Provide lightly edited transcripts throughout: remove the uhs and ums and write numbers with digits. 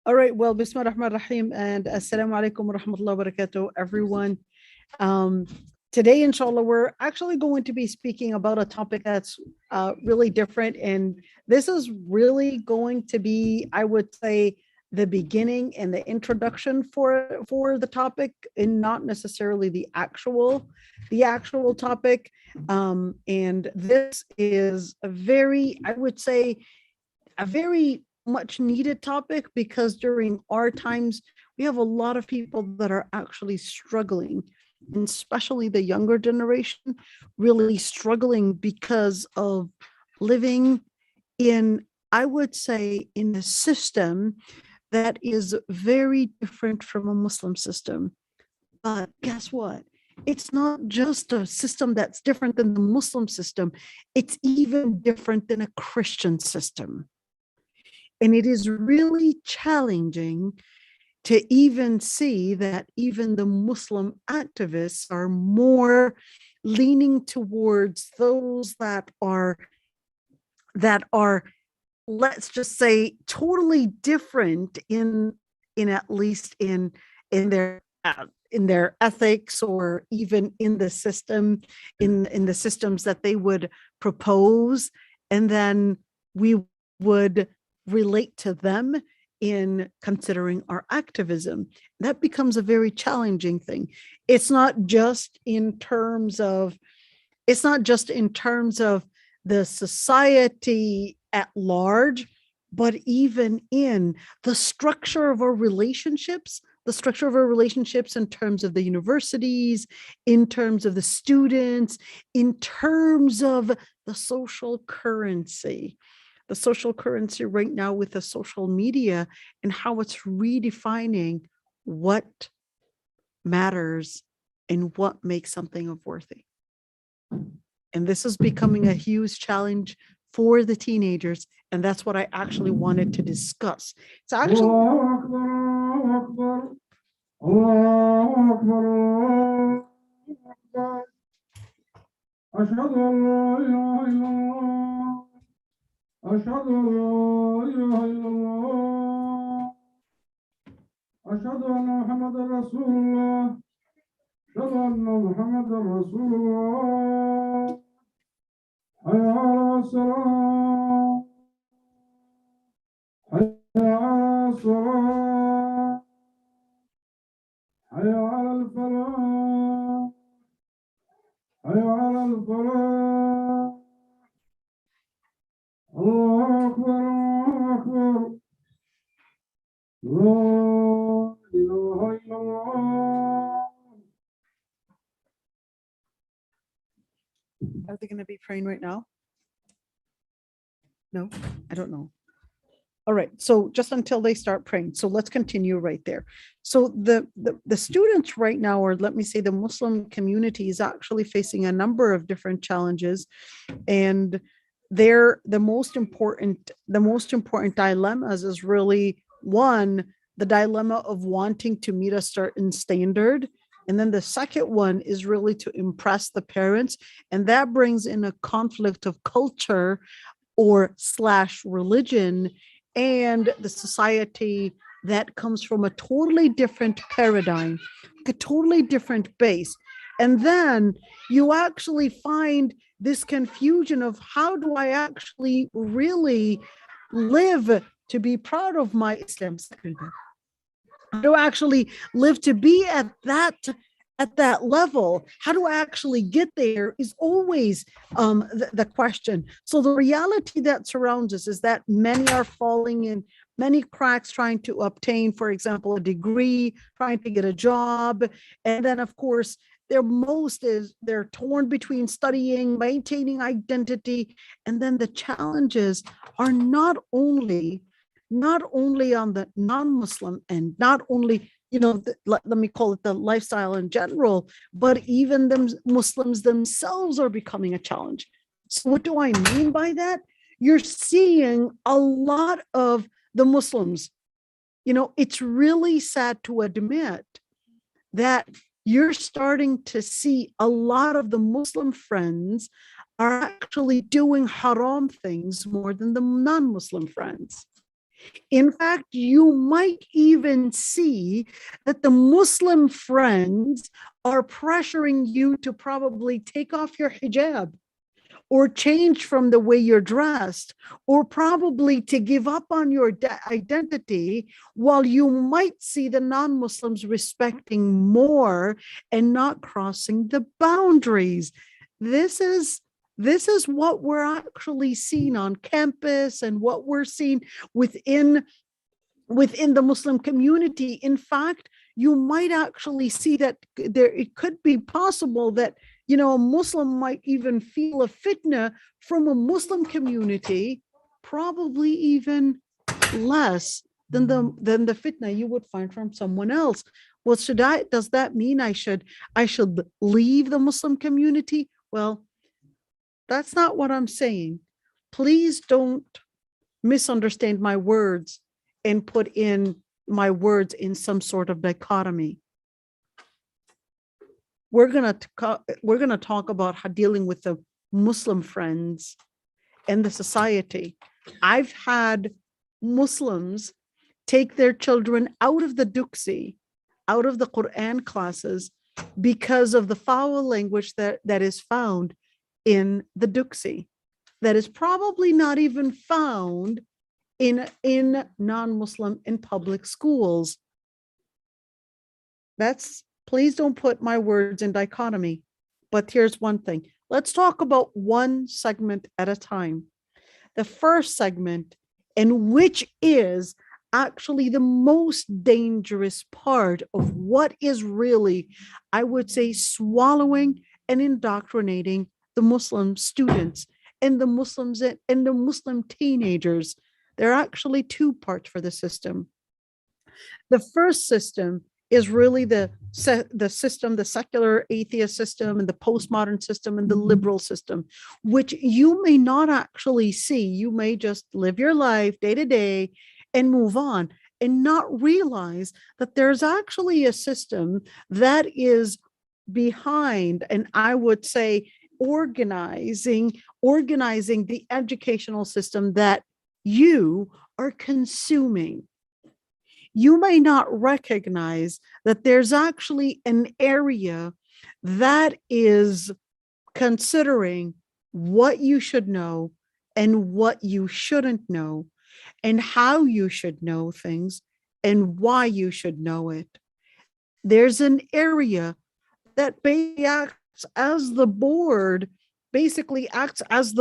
All right, well, Bismillah ar-Rahman ar-Rahim and Assalamu alaikum wa rahmatullahi wa barakatuh, everyone. Um, Today, inshallah, we're actually going to be speaking about a topic that's really different. And this is really going to be, I would say, the beginning and the introduction for the topic, and not necessarily the actual topic. And this is a very, I would say, a very much needed topic, because during our times, we have a lot of people that are actually struggling, and especially the younger generation, really struggling because of living in, I would say, in a system that is very different from a Muslim system. But guess what? It's not just a system that's different than the Muslim system, it's even different than a Christian system. And it is really challenging to even see that even the Muslim activists are more leaning towards those that are, let's just say, totally different in at least in their ethics, or even in the system, in the systems that they would propose, and then we would relate to them in considering our activism. That becomes a very challenging thing. It's not just in terms of the society at large, but even in the structure of our relationships, in terms of the universities, in terms of the students, in terms of the social currency. The social currency right now with the social media, and how it's redefining what matters and what makes something of worthy. And this is becoming a huge challenge for the teenagers, and that's what I actually wanted to discuss. It's actually أشهد أن لا إله إلا الله أشهد أن محمدا رسول الله أشهد أن محمدا رسول الله حي على الصلاة حي على الصلاة حي على الفلاح حي على الفلاح الله أكبر الله أكبر لا إله إلا الله. Are they going to be praying right now? No, I don't know. All right, so just until they start praying. So let's continue right there. So the students right now, or let me say the Muslim community, is actually facing a number of different challenges, and they're the most important dilemmas is really, one, the dilemma of wanting to meet a certain standard. And then the second one is really to impress the parents. And that brings in a conflict of culture or / religion and the society that comes from a totally different paradigm, a totally different base. And then you actually find this confusion of, how do I actually really live to be proud of my Islam? How do I actually live to be at that level? How do I actually get there is always the question. So the reality that surrounds us is that many are falling in many cracks trying to obtain, for example, a degree, trying to get a job. And then, of course, they're torn between studying, maintaining identity. And then the challenges are not only on the non-Muslim and not only, let me call it the lifestyle in general, but even the Muslims themselves are becoming a challenge. So what do I mean by that? You're seeing a lot of the Muslims, it's really sad to admit that you're starting to see a lot of the Muslim friends are actually doing haram things more than the non-Muslim friends. In fact, you might even see that the Muslim friends are pressuring you to probably take off your hijab or change from the way you're dressed, or probably to give up on your identity, while you might see the non-Muslims respecting more and not crossing the boundaries. This is what we're actually seeing on campus and what we're seeing within the Muslim community. In fact, you might actually see that it could be possible that a Muslim might even feel a fitna from a Muslim community, probably even less than the fitna you would find from someone else. Well, does that mean I should leave the Muslim community? Well, that's not what I'm saying. Please don't misunderstand my words and put in my words in some sort of dichotomy. We're gonna talk about how dealing with the Muslim friends and the society. I've had Muslims take their children out of the duksi, out of the Quran classes, because of the foul language that is found in the duksi, that is probably not even found in non-Muslim in public schools. Please don't put my words in dichotomy. But here's one thing. Let's talk about one segment at a time. The first segment, and which is actually the most dangerous part of what is really, I would say, swallowing and indoctrinating the Muslim students and the Muslims and the Muslim teenagers. There are actually two parts for the system. The first system is really the system, the secular atheist system and the postmodern system and the liberal system, which you may not actually see. You may just live your life day to day and move on and not realize that there's actually a system that is behind, and I would say organizing the educational system that you are consuming. You may not recognize that there's actually an area that is considering what you should know and what you shouldn't know, and how you should know things and why you should know it. There's an area that basically acts as the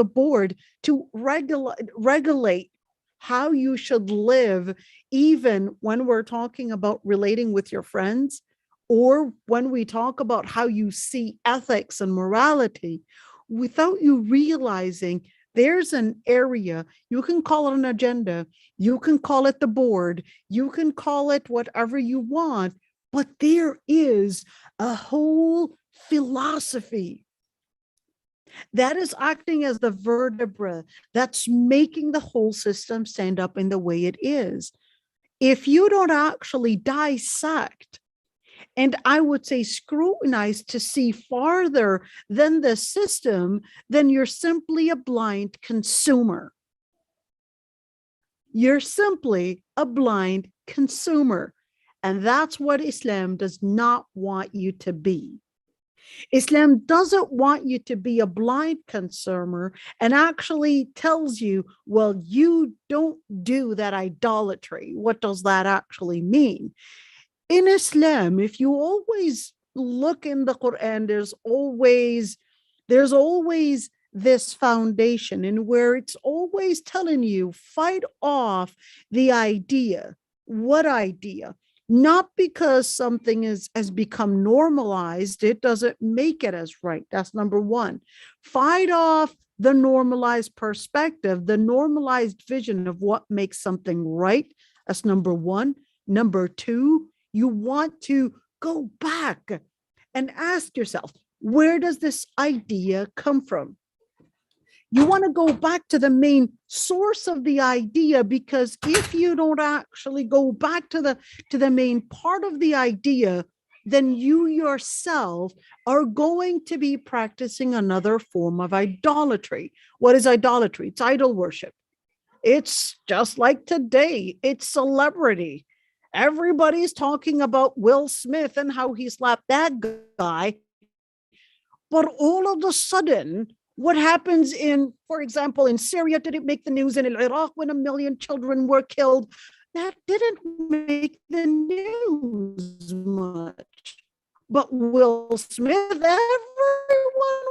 board to regulate how you should live, even when we're talking about relating with your friends, or when we talk about how you see ethics and morality, without you realizing there's an area. You can call it an agenda, you can call it the board, you can call it whatever you want, but there is a whole philosophy that is acting as the vertebra that's making the whole system stand up in the way it is. If you don't actually dissect, and I would say scrutinize to see farther than the system, then you're simply a blind consumer. You're simply a blind consumer. And that's what Islam does not want you to be. Islam doesn't want you to be a blind consumer and actually tells you, well, you don't do that idolatry. What does that actually mean? In Islam, if you always look in the Quran, there's always this foundation in where it's always telling you, fight off the idea. What idea? Not because something has become normalized, it doesn't make it as right. That's number one. Fight off the normalized perspective, the normalized vision of what makes something right. That's number one. Number two, you want to go back and ask yourself, where does this idea come from? You want to go back to the main source of the idea, because if you don't actually go back to the main part of the idea, then you yourself are going to be practicing another form of idolatry. What is idolatry? It's idol worship. It's just like today, it's celebrity. Everybody's talking about Will Smith and how he slapped that guy. But all of a sudden, what happens in, for example, in Syria, did it make the news? In Iraq, when 1 million children were killed, that didn't make the news much. But Will Smith, everyone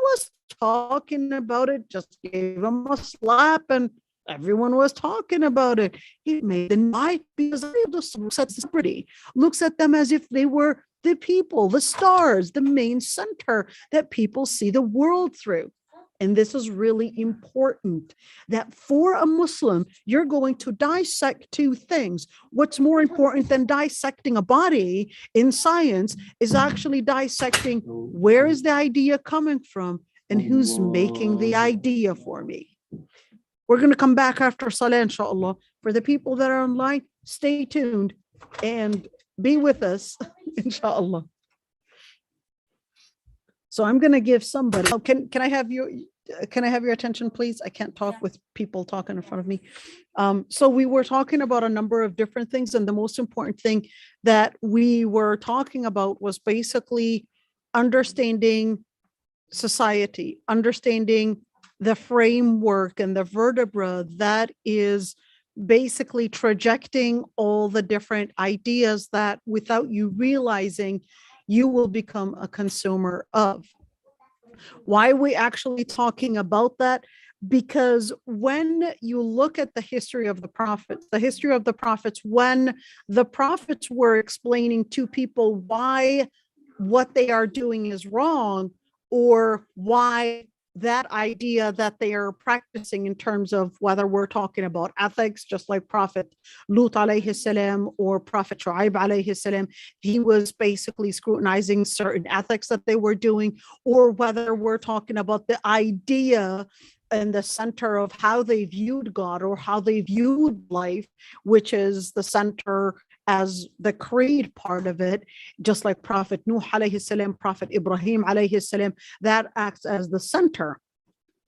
was talking about it, just gave him a slap and everyone was talking about it. He made the night because the celebrity looks at them as if they were the people, the stars, the main center that people see the world through. And this is really important that for a Muslim, you're going to dissect two things. What's more important than dissecting a body in science is actually dissecting where is the idea coming from and who's making the idea for me. We're going to come back after Salah, inshallah. For the people that are online, stay tuned and be with us, inshallah. So I'm going to give somebody, oh, can I have your attention, please? I can't talk with people talking in front of me. So we were talking about a number of different things. And the most important thing that we were talking about was basically understanding society, understanding the framework and the vertebra that is basically trajecting all the different ideas that without you realizing, you will become a consumer of. Why are we actually talking about that? Because when you look at the history of the prophets, when the prophets were explaining to people why what they are doing is wrong, or why that idea that they are practicing in terms of whether we're talking about ethics, just like Prophet Lut alayhi salam or Prophet Shu'aib alayhi salam, he was basically scrutinizing certain ethics that they were doing, or whether we're talking about the idea in the center of how they viewed God or how they viewed life, which is the center as the creed part of it, just like Prophet Nuh alayhi salam, Prophet Ibrahim alayhi salam, that acts as the center.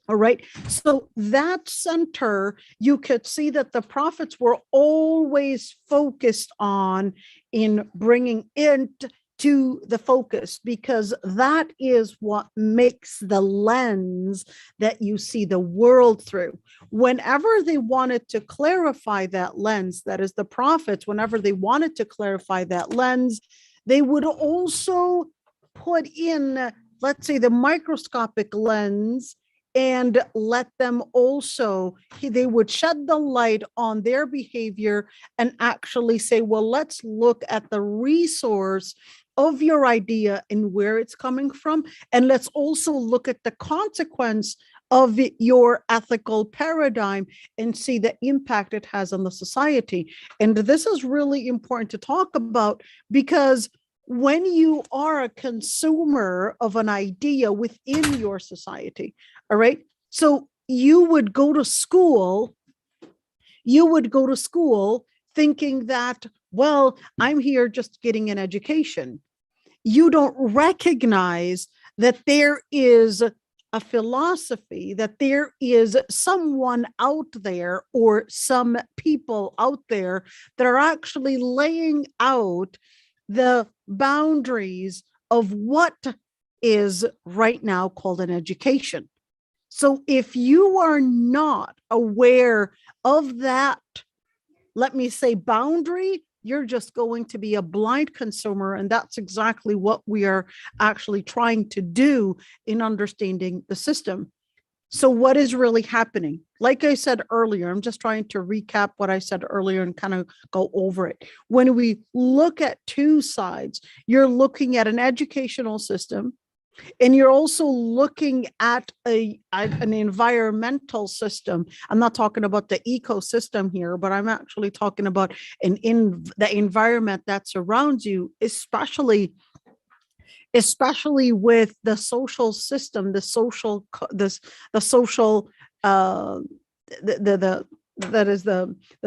All right. So that center, you could see that the prophets were always focused on in bringing it to the focus, because that is what makes the lens that you see the world through. Whenever they wanted to clarify that lens, that is the prophets, whenever they wanted to clarify that lens, they would also put in, let's say, the microscopic lens, and let them also, they would shed the light on their behavior and actually say, well, let's look at the resource of your idea and where it's coming from. And let's also look at the consequence of your ethical paradigm and see the impact it has on the society. And this is really important to talk about, because when you are a consumer of an idea within your society, all right, so you would go to school thinking that, well, I'm here just getting an education. You don't recognize that there is a philosophy, that there is someone out there or some people out there that are actually laying out the boundaries of what is right now called an education. So if you are not aware of that, let me say, boundary, you're just going to be a blind consumer. And that's exactly what we are actually trying to do in understanding the system. So what is really happening? Like I said earlier, I'm just trying to recap what I said earlier and kind of go over it. When we look at two sides, you're looking at an educational system, and you're also looking at an environmental system. I'm not talking about the ecosystem here, but I'm actually talking about the environment that surrounds you, especially with the social system, the social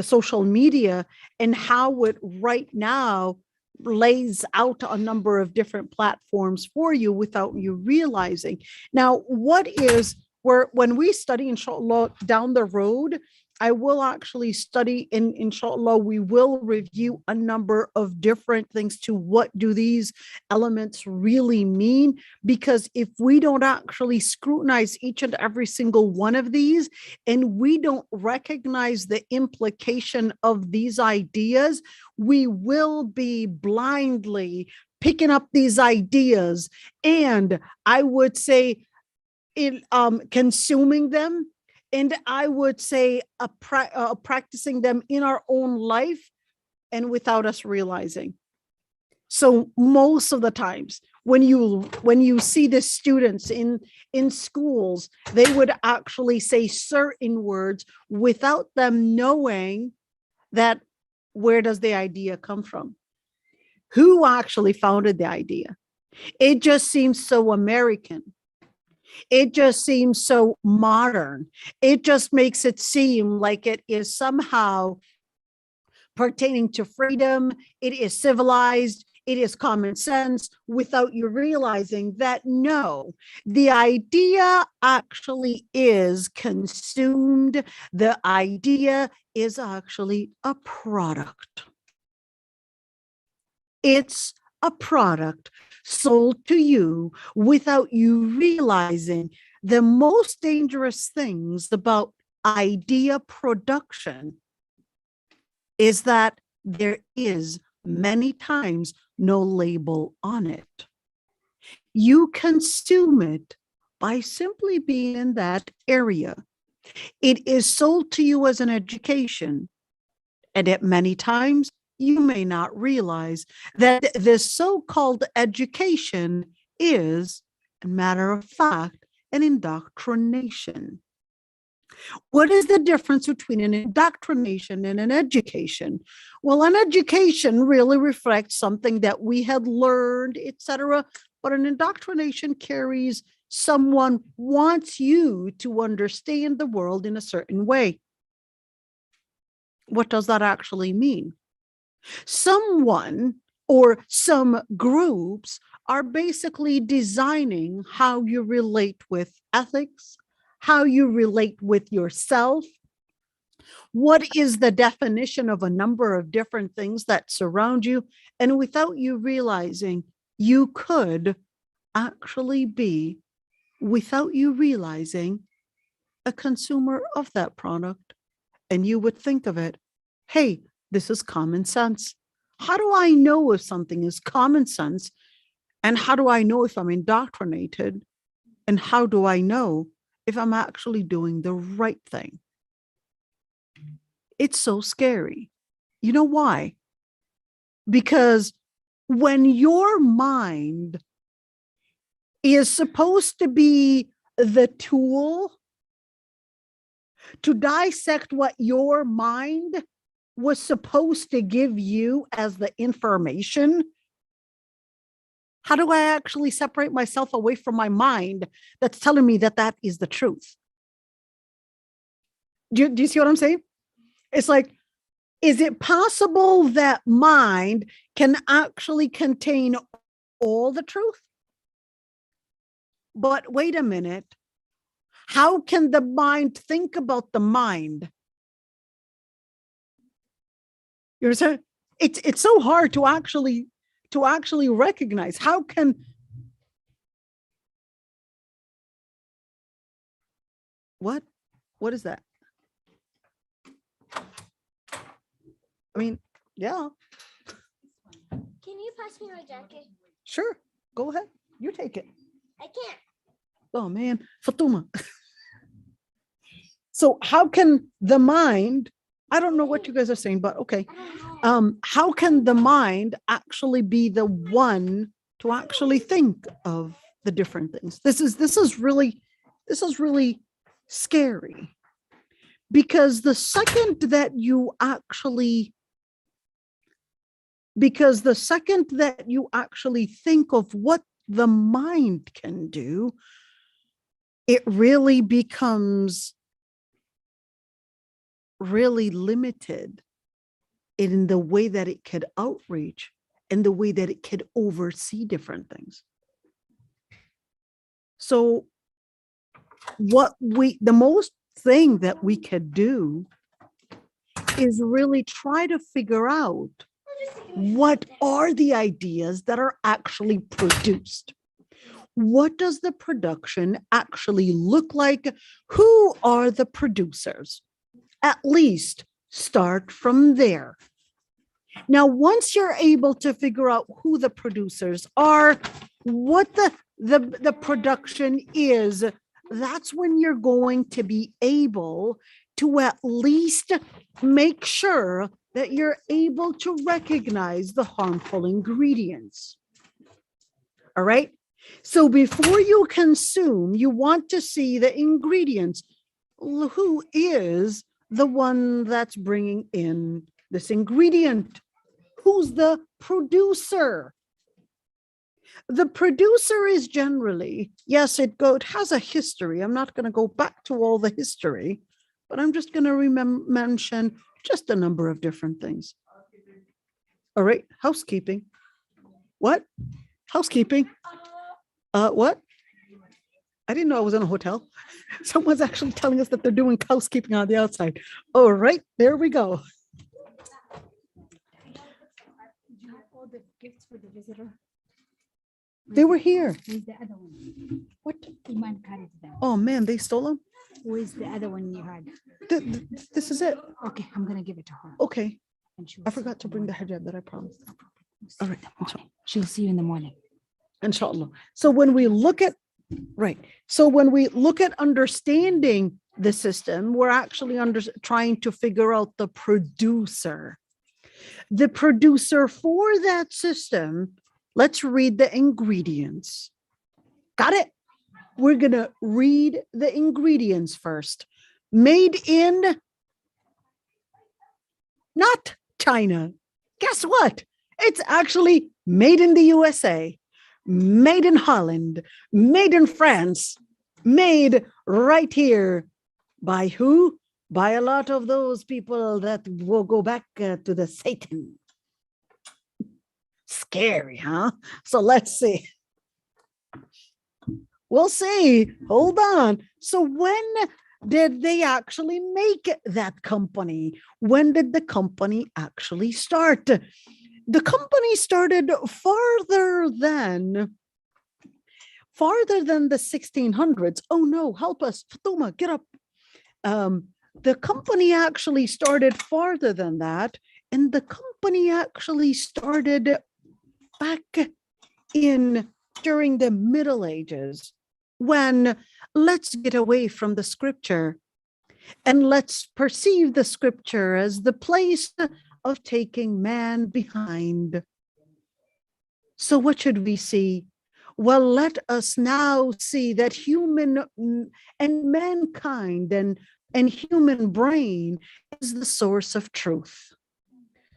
social media, and how it right now lays out a number of different platforms for you without you realizing. Now, when we study, inshallah, down the road, I will actually study, and inshallah, we will review a number of different things to what do these elements really mean, because if we don't actually scrutinize each and every single one of these, and we don't recognize the implication of these ideas, we will be blindly picking up these ideas, and I would say in consuming them, and I would say practicing them in our own life and without us realizing. So most of the times when you see the students in schools, they would actually say certain words without them knowing that where does the idea come from? Who actually founded the idea? It just seems so American. It just seems so modern. It just makes it seem like it is somehow pertaining to freedom. It is civilized. It is common sense, without you realizing that no, the idea actually is consumed. The idea is actually a product. It's a product sold to you without you realizing the most dangerous things about idea production is that there is many times no label on it. You consume it by simply being in that area. It is sold to you as an education, and at many times you may not realize that this so-called education is, a matter of fact, an indoctrination. What is the difference between an indoctrination and an education? Well, an education really reflects something that we had learned, etc. But an indoctrination carries someone wants you to understand the world in a certain way. What does that actually mean? Someone or some groups are basically designing how you relate with ethics, how you relate with yourself. What is the definition of a number of different things that surround you? And without you realizing, you could actually be, without you realizing, a consumer of that product. And you would think of it, hey, this is common sense. How do I know if something is common sense? And how do I know if I'm indoctrinated? And how do I know if I'm actually doing the right thing? It's so scary. You know why? Because when your mind is supposed to be the tool to dissect what your mind was supposed to give you as the information, how do I actually separate myself away from my mind that's telling me that that is the truth? Do you see what I'm saying? It's like, is it possible that mind can actually contain all the truth? But wait a minute. How can the mind think about the mind? You understand? It's so hard to actually recognize. How can what is that? I mean, yeah. Can you pass me my jacket? Sure. Go ahead. You take it. I can't. Oh man, Fatuma. So how can the mind, I don't know what you guys are saying, but okay. I don't know. How can the mind actually be the one to actually think of the different things? This is really scary, because the second that you actually think of what the mind can do, it really becomes really limited in the way that it could outreach and the way that it could oversee different things. So the most thing that we could do is really try to figure out what are the ideas that are actually produced. What does the production actually look like? Who are the producers? At least start from there. Now, once you're able to figure out who the producers are, what the production is, that's when you're going to be able to at least make sure that you're able to recognize the harmful ingredients. All right. So before you consume, you want to see the ingredients. Who is the one that's bringing in this ingredient? Who's the producer? The producer is generally, yes, it has a history. I'm not going to go back to all the history, but I'm just going to mention just a number of different things. All right, housekeeping. What? Housekeeping? What? I didn't know I was in a hotel. Someone's actually telling us that they're doing housekeeping on the outside. All right, there we go. All the gifts for the visitor. They were here. Where's the other one? What? Iman carried them. Oh man, they stole them? Where's the other one you had? This is it. Okay, I'm gonna give it to her. Okay. And she will I see forgot to you in bring the morning. hijab that I promised. We'll see All you right, in the morning. She'll see you in the morning. Inshallah. So when we look at, right. So when we look at understanding the system, we're actually trying to figure out the producer. The producer for that system, let's read the ingredients. Got it? We're going to read the ingredients first. Made in not China. Guess what? It's actually made in the USA, made in Holland, made in France, made right here by who? By a lot of those people that will go back to the Satan. Scary, huh? So let's see. We'll see. Hold on. So when did they actually make that company? When did the company actually start? The company started farther than the 1600s. Oh no, help us. Fatuma, get up. The company actually started farther than that. And the company actually started back during the Middle Ages, when let's get away from the scripture and let's perceive the scripture as the place of taking man behind. So what should we see? Well, let us now see that human and mankind and human brain is the source of truth.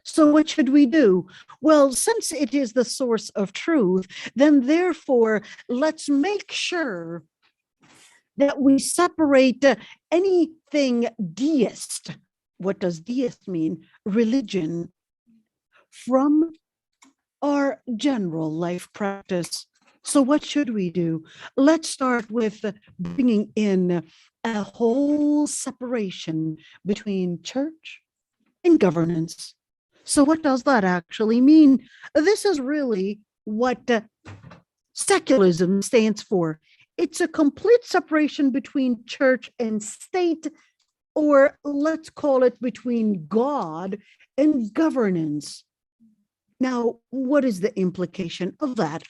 So what should we do? Well, since it is the source of truth, then therefore, let's make sure that we separate anything deist. What does deist mean? Religion, from our general life practice. So what should we do? Let's start with bringing in a whole separation between church and governance. So what does that actually mean? This is really what secularism stands for. It's a complete separation between church and state, or let's call it between God and governance. Now, what is the implication of that?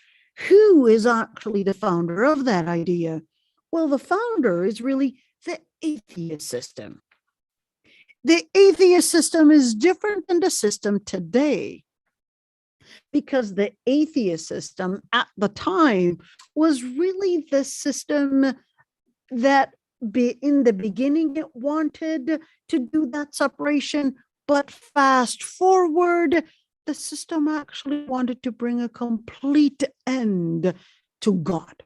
Who is actually the founder of that idea? Well, the founder is really the atheist system. The atheist system is different than the system today, because the atheist system at the time was really the system that in the beginning it wanted to do that separation, but fast forward, the system actually wanted to bring a complete end to God.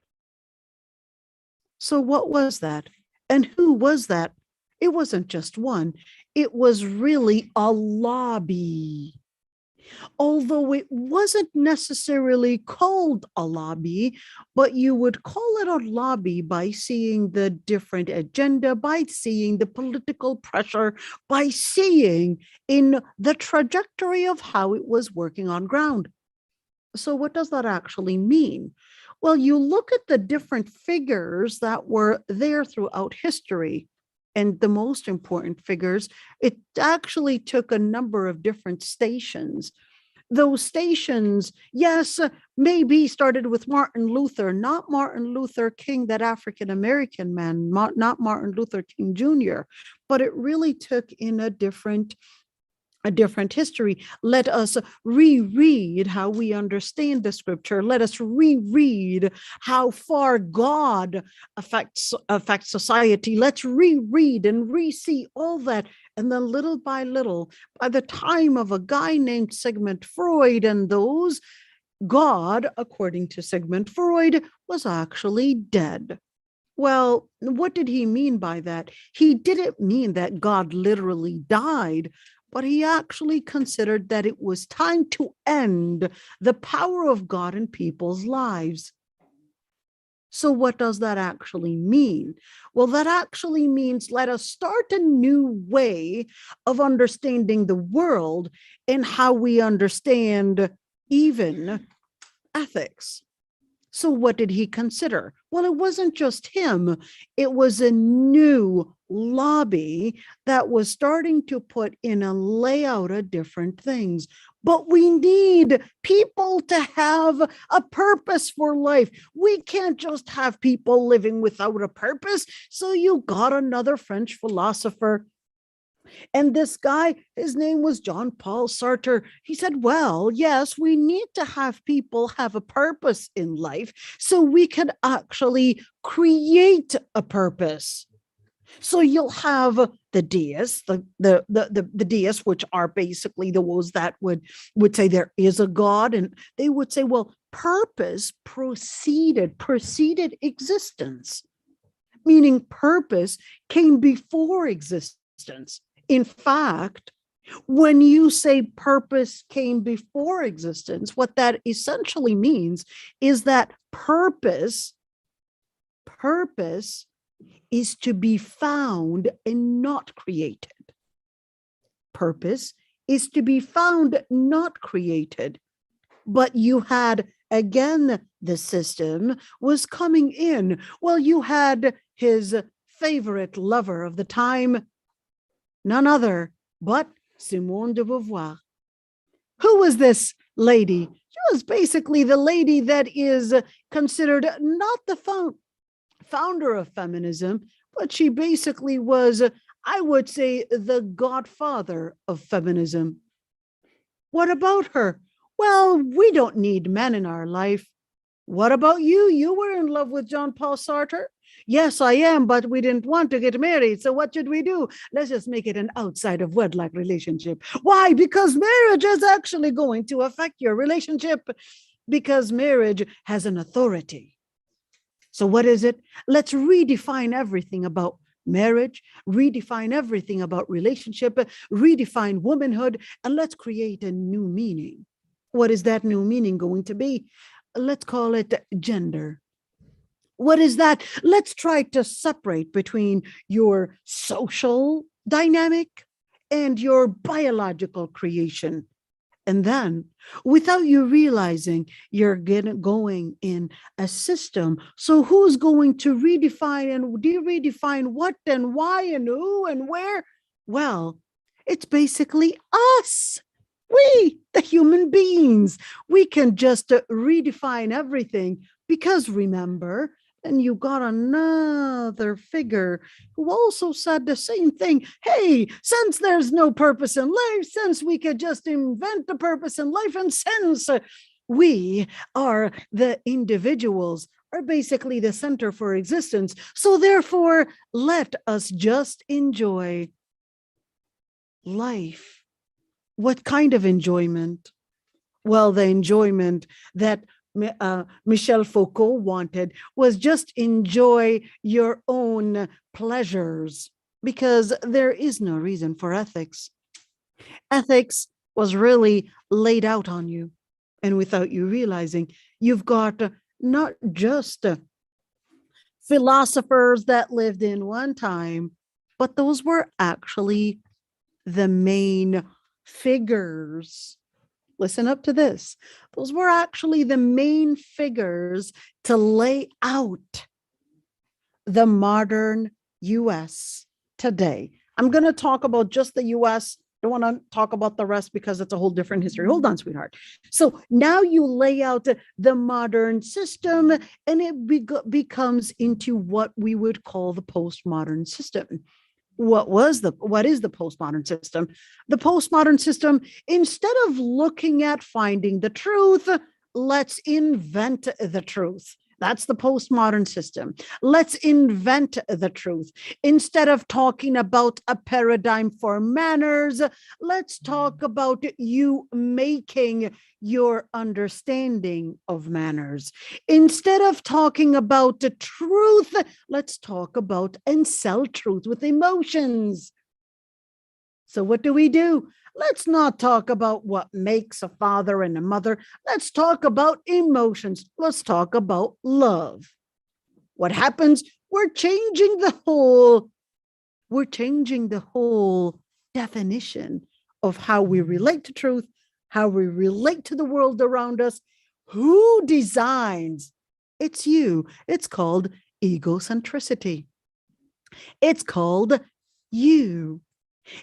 So what was that? And who was that? It wasn't just one. It was really a lobby. although it wasn't necessarily called a lobby, but you would call it a lobby by seeing the different agenda, by seeing the political pressure, by seeing in the trajectory of how it was working on ground. So what does that actually mean? Well, you look at the different figures that were there throughout history, and the most important figures, it actually took a number of different stations. Those stations, yes, maybe started with Martin Luther, not Martin Luther King, that African American man, not Martin Luther King Jr., but it really took in a different history. Let us reread how we understand the scripture. Let us reread how far God affects society. Let's reread and re-see all that. And then little by little, by the time of a guy named Sigmund Freud and those, God, according to Sigmund Freud, was actually dead. Well, what did he mean by that? He didn't mean that God literally died, but he actually considered that it was time to end the power of God in people's lives. So what does that actually mean? Well, that actually means let us start a new way of understanding the world and how we understand even ethics. So what did he consider? Well, it wasn't just him. It was a new lobby that was starting to put in a layout of different things. But we need people to have a purpose for life. We can't just have people living without a purpose. So you got another French philosopher. And this guy, his name was Jean-Paul Sartre. He said, well, yes, we need to have people have a purpose in life so we can actually create a purpose. So you'll have the deists, the deists, which are basically those that would say there is a God, and they would say, well, purpose preceded existence, meaning purpose came before existence. In fact, when you say purpose came before existence, what that essentially means is that purpose is to be found and not created. Purpose is to be found, not created. But you had, again, the system was coming in. Well, you had his favorite lover of the time, none other but Simone de Beauvoir. Who was this lady? She was basically the lady that is considered not the founder of feminism, but she basically was, I would say, the godfather of feminism. What about her? Well, we don't need men in our life. What about you? You were in love with Jean-Paul Sartre? Yes, I am, but we didn't want to get married. So what should we do? Let's just make it an outside of wedlock relationship. Why? Because marriage is actually going to affect your relationship, because marriage has an authority. So what is it? Let's redefine everything about marriage, redefine everything about relationship, redefine womanhood, and let's create a new meaning. What is that new meaning going to be? Let's call it gender. What is that? Let's try to separate between your social dynamic and your biological creation. And then, without you realizing, you're going in a system. So who's going to redefine and redefine what and why and who and where? Well, it's basically us. We, the human beings, we can just redefine everything, because remember, and you got another figure who also said the same thing. Hey, since there's no purpose in life, since we could just invent a purpose in life, and since we are the individuals, are basically the center for existence, so therefore let us just enjoy life. What kind of enjoyment? Well, the enjoyment that Michel Foucault wanted was just enjoy your own pleasures, because there is no reason for ethics. Ethics, was really laid out on you. And without you realizing, you've got not just philosophers that lived in one time, but those were actually the main figures. Listen up to this. Those were actually the main figures to lay out the modern U.S. today. I'm going to talk about just the U.S. Don't want to talk about the rest because it's a whole different history. Hold on, sweetheart. So now you lay out the modern system, and it becomes into what we would call the postmodern system. What is the postmodern system? The postmodern system, instead of looking at finding the truth, let's invent the truth. That's the postmodern system. Let's invent the truth. Instead of talking about a paradigm for manners, let's talk about you making your understanding of manners. Instead of talking about the truth, let's talk about and sell truth with emotions. So what do? Let's not talk about what makes a father and a mother. Let's talk about emotions. Let's talk about love. What happens? We're changing the whole definition of how we relate to truth, how we relate to the world around us. Who designs? It's you. It's called egocentricity. It's called you.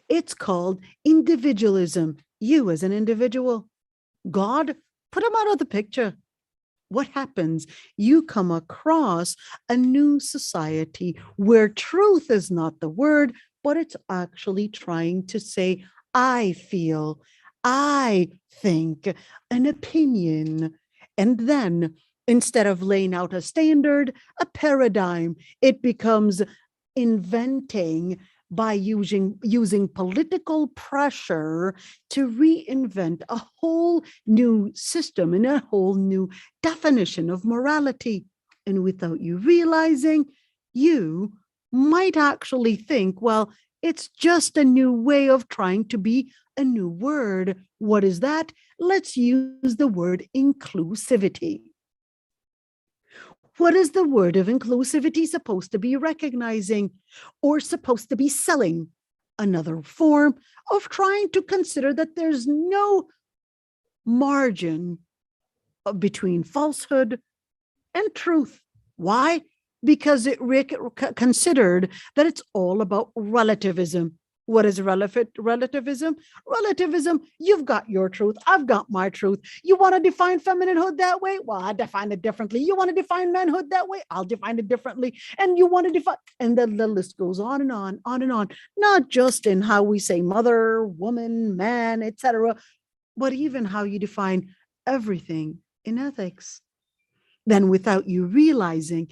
It's called individualism. You as an individual. God, put him out of the picture. What happens? You come across a new society where truth is not the word, but it's actually trying to say, I feel, I think, an opinion. And then instead of laying out a standard, a paradigm, it becomes inventing by using political pressure to reinvent a whole new system and a whole new definition of morality. And without you realizing, you might actually think, well, it's just a new way of trying to be a new word. What is that? Let's use the word inclusivity. What is the word of inclusivity supposed to be recognizing or supposed to be selling? Another form of trying to consider that there's no margin between falsehood and truth. Why? Because it considered that it's all about relativism. What is relativism? Relativism, you've got your truth, I've got my truth. You want to define femininehood that way? Well, I define it differently. You want to define manhood that way? I'll define it differently. And you want to define, and then the list goes on and on, not just in how we say mother, woman, man, etc., but even how you define everything in ethics. Then without you realizing,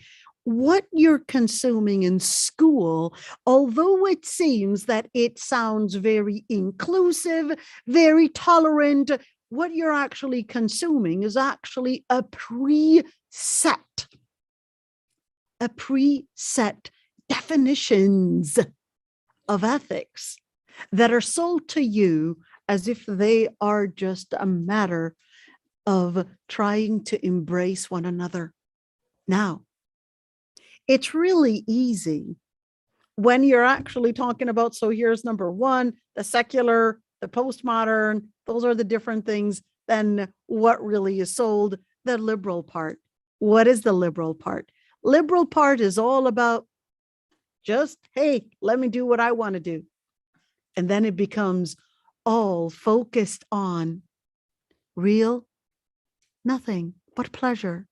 what you're consuming in school, although it seems that it sounds very inclusive, very tolerant, what you're actually consuming is actually a preset definitions of ethics that are sold to you as if they are just a matter of trying to embrace one another. Now, it's really easy when you're actually talking about, so here's number one, the secular, the postmodern, those are the different things than what really is sold, the liberal part. What is the liberal part? Liberal part is all about just, hey, let me do what I want to do. And then it becomes all focused on real, nothing but pleasure.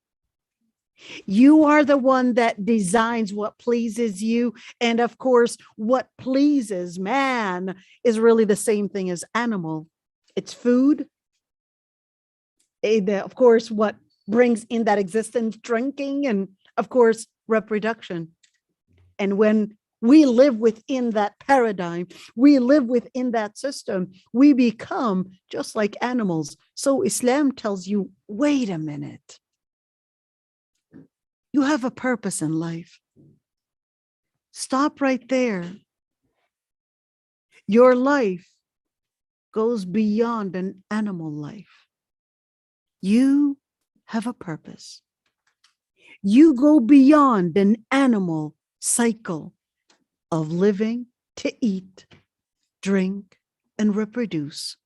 You are the one that designs what pleases you. And of course, what pleases man is really the same thing as animal. It's food. Of course, what brings in that existence, drinking, and of course, reproduction. And when we live within that paradigm, we live within that system, we become just like animals. So Islam tells you, wait a minute. You have a purpose in life. Stop right there. Your life goes beyond an animal life. You have a purpose. You go beyond an animal cycle of living to eat, drink, and reproduce.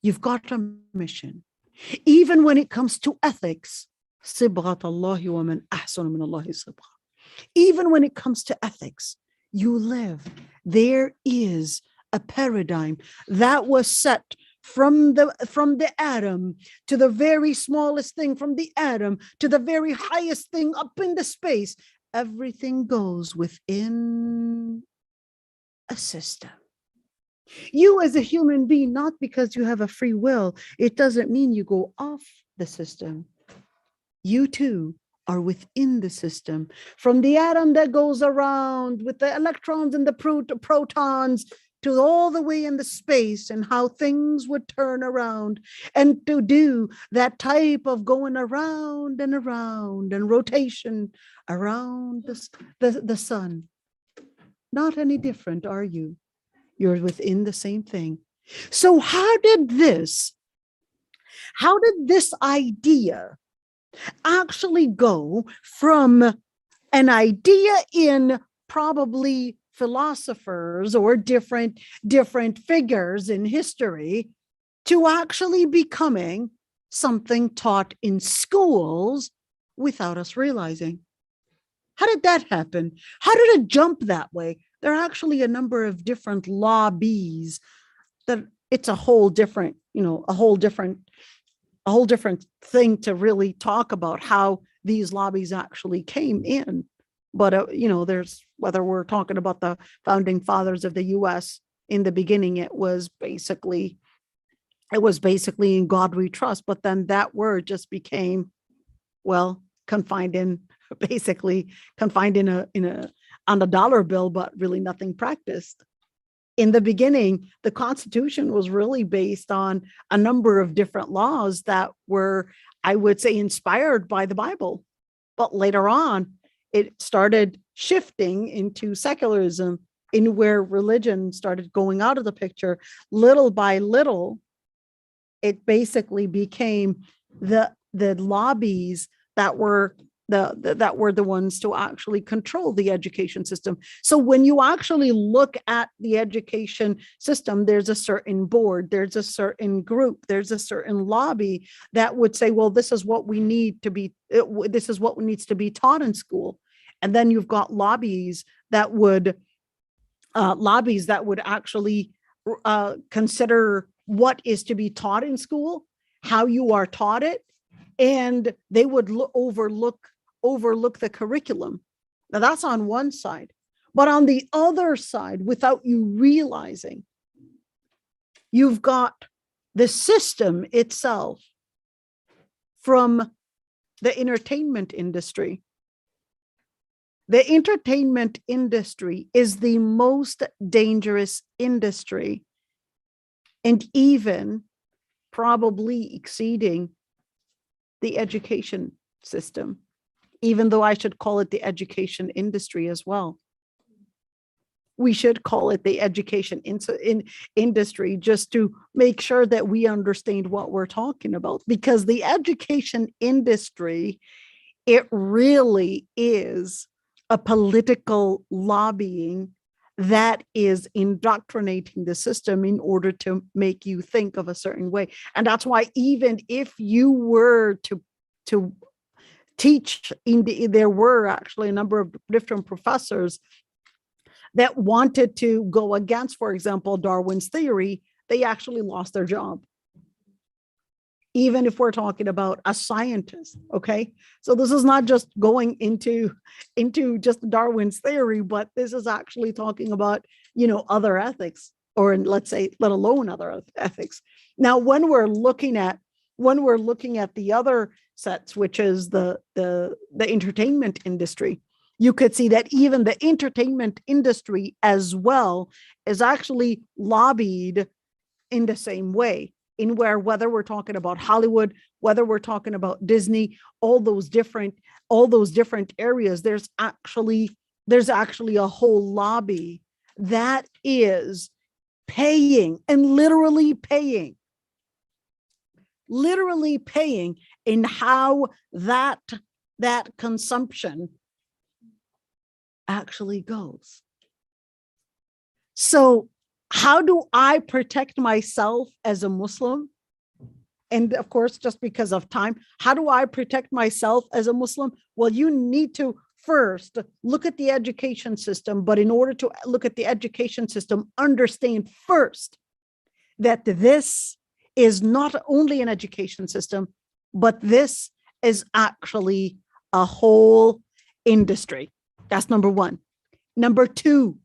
You've got a mission. Even when it comes to ethics, even when it comes to ethics, you live. There is a paradigm that was set from the atom to the very smallest thing, from the atom to the very highest thing up in the space. Everything goes within a system. You as a human being, not because you have a free will, it doesn't mean you go off the system. You too are within the system. From the atom that goes around with the electrons and the protons to all the way in the space, and how things would turn around, and to do that type of going around and rotation around the sun. Not any different, are you? You're within the same thing. So how did this idea actually go from an idea in probably philosophers or different figures in history to actually becoming something taught in schools without us realizing? How did that happen? How did it jump that way? There are actually a number of different lobbies that it's a whole different thing to really talk about how these lobbies actually came in. But, there's, whether we're talking about the founding fathers of the U.S. in the beginning, it was basically in God we trust. But then that word just became, confined in on the dollar bill, but really nothing practiced. In the beginning, the Constitution was really based on a number of different laws that were, I would say, inspired by the Bible. But later on, it started shifting into secularism, in where religion started going out of the picture. Little by little, it basically became the lobbies that were the ones to actually control the education system. So when you actually look at the education system, there's a certain board, there's a certain group, there's a certain lobby that would say, well, this is what we need to be, this is what needs to be taught in school. And then you've got lobbies that would actually consider what is to be taught in school, how you are taught it, and they would overlook the curriculum. Now that's on one side, but on the other side, without you realizing, you've got the system itself from the entertainment industry. The entertainment industry is the most dangerous industry, and even probably exceeding the education system, even though I should call it the education industry as well. We should call it the education industry, just to make sure that we understand what we're talking about, because the education industry, it really is a political lobbying that is indoctrinating the system in order to make you think of a certain way. And that's why even if you were to teach, there were actually a number of different professors that wanted to go against, for example, Darwin's theory, they actually lost their job. Even if we're talking about a scientist, okay? So this is not just going into just Darwin's theory, but this is actually talking about, other ethics, or let's say, let alone other ethics. Now, when we're looking at the other sets, which is the entertainment industry, you could see that even the entertainment industry as well is actually lobbied in the same way, in where, whether we're talking about Hollywood, whether we're talking about Disney, all those different areas, there's actually a whole lobby that is paying and literally paying in how that consumption actually goes. So how do I protect myself as a Muslim? And of course, just because of time, how do I protect myself as a Muslim? Well, you need to first look at the education system, but in order to look at the education system, understand first that this is not only an education system, but this is actually a whole industry. That's number one. Number two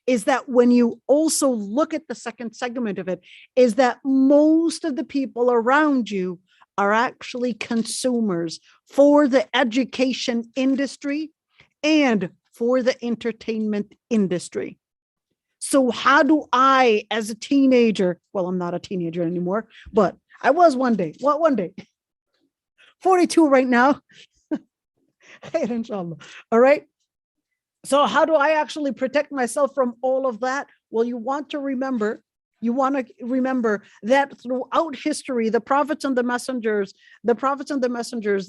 is that when you also look at the second segment of it, is that most of the people around you are actually consumers for the education industry and for the entertainment industry. So how do I, as a teenager, well, I'm not a teenager anymore, but I was one day, 42 right now. Inshallah. All right. So how do I actually protect myself from all of that? Well, you want to remember that throughout history, the prophets and the messengers,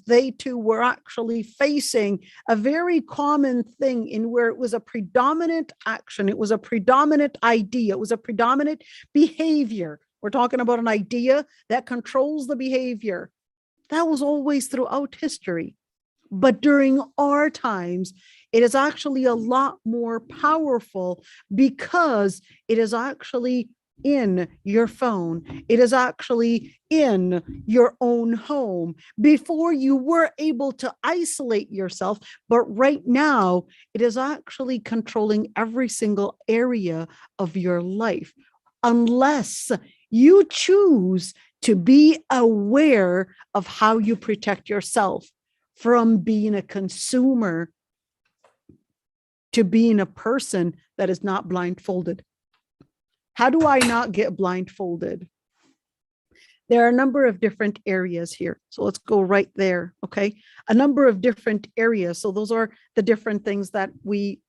they too were actually facing a very common thing in where it was a predominant action. It was a predominant idea. It was a predominant behavior. We're talking about an idea that controls the behavior. That was always throughout history. But during our times, it is actually a lot more powerful because it is actually in your phone. It is actually in your own home. Before you were able to isolate yourself, but right now it is actually controlling every single area of your life, unless you choose to be aware of how you protect yourself from being a consumer to being a person that is not blindfolded. How do I not get blindfolded? There are a number of different areas here. So let's go right there, okay? A number of different areas. So those are the different things that we,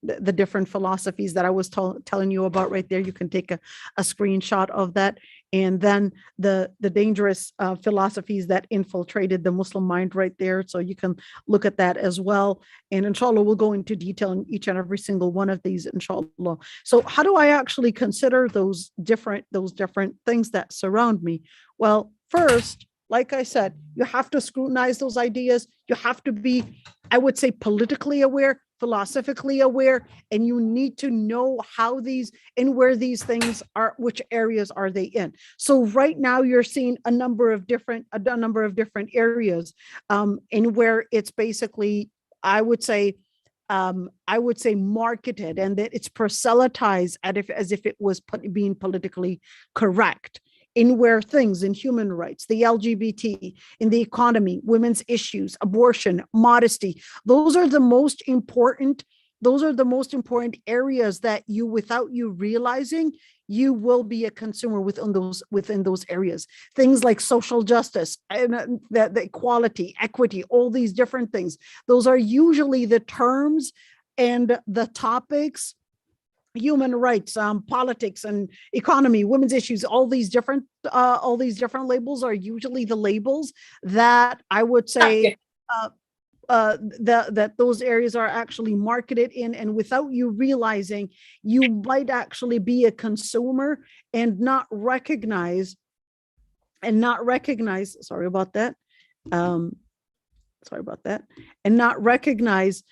the different philosophies that I was telling you about right there. You can take a screenshot of that. And then the dangerous philosophies that infiltrated the Muslim mind right there. So you can look at that as well. And inshallah, we'll go into detail in each and every single one of these, inshallah. So how do I actually consider those different things that surround me? Well, first, like I said, you have to scrutinize those ideas. You have to be, I would say, politically aware, philosophically aware, and you need to know how these and where these things are, which areas are they in. So right now you're seeing a number of different areas in where it's basically, I would say marketed, and that it's proselytized as if it was being politically correct. In where things in human rights, the LGBT, in the economy, women's issues, abortion, modesty, those are the most important areas that you, without you realizing, you will be a consumer within those areas. Things like social justice and the equality, equity, all these different things. Those are usually the terms and the topics. Human rights, politics and economy, women's issues, all these different labels are usually the labels that I would say that those areas are actually marketed in, and without you realizing, you might actually be a consumer and not recognize, sorry about that, and not recognize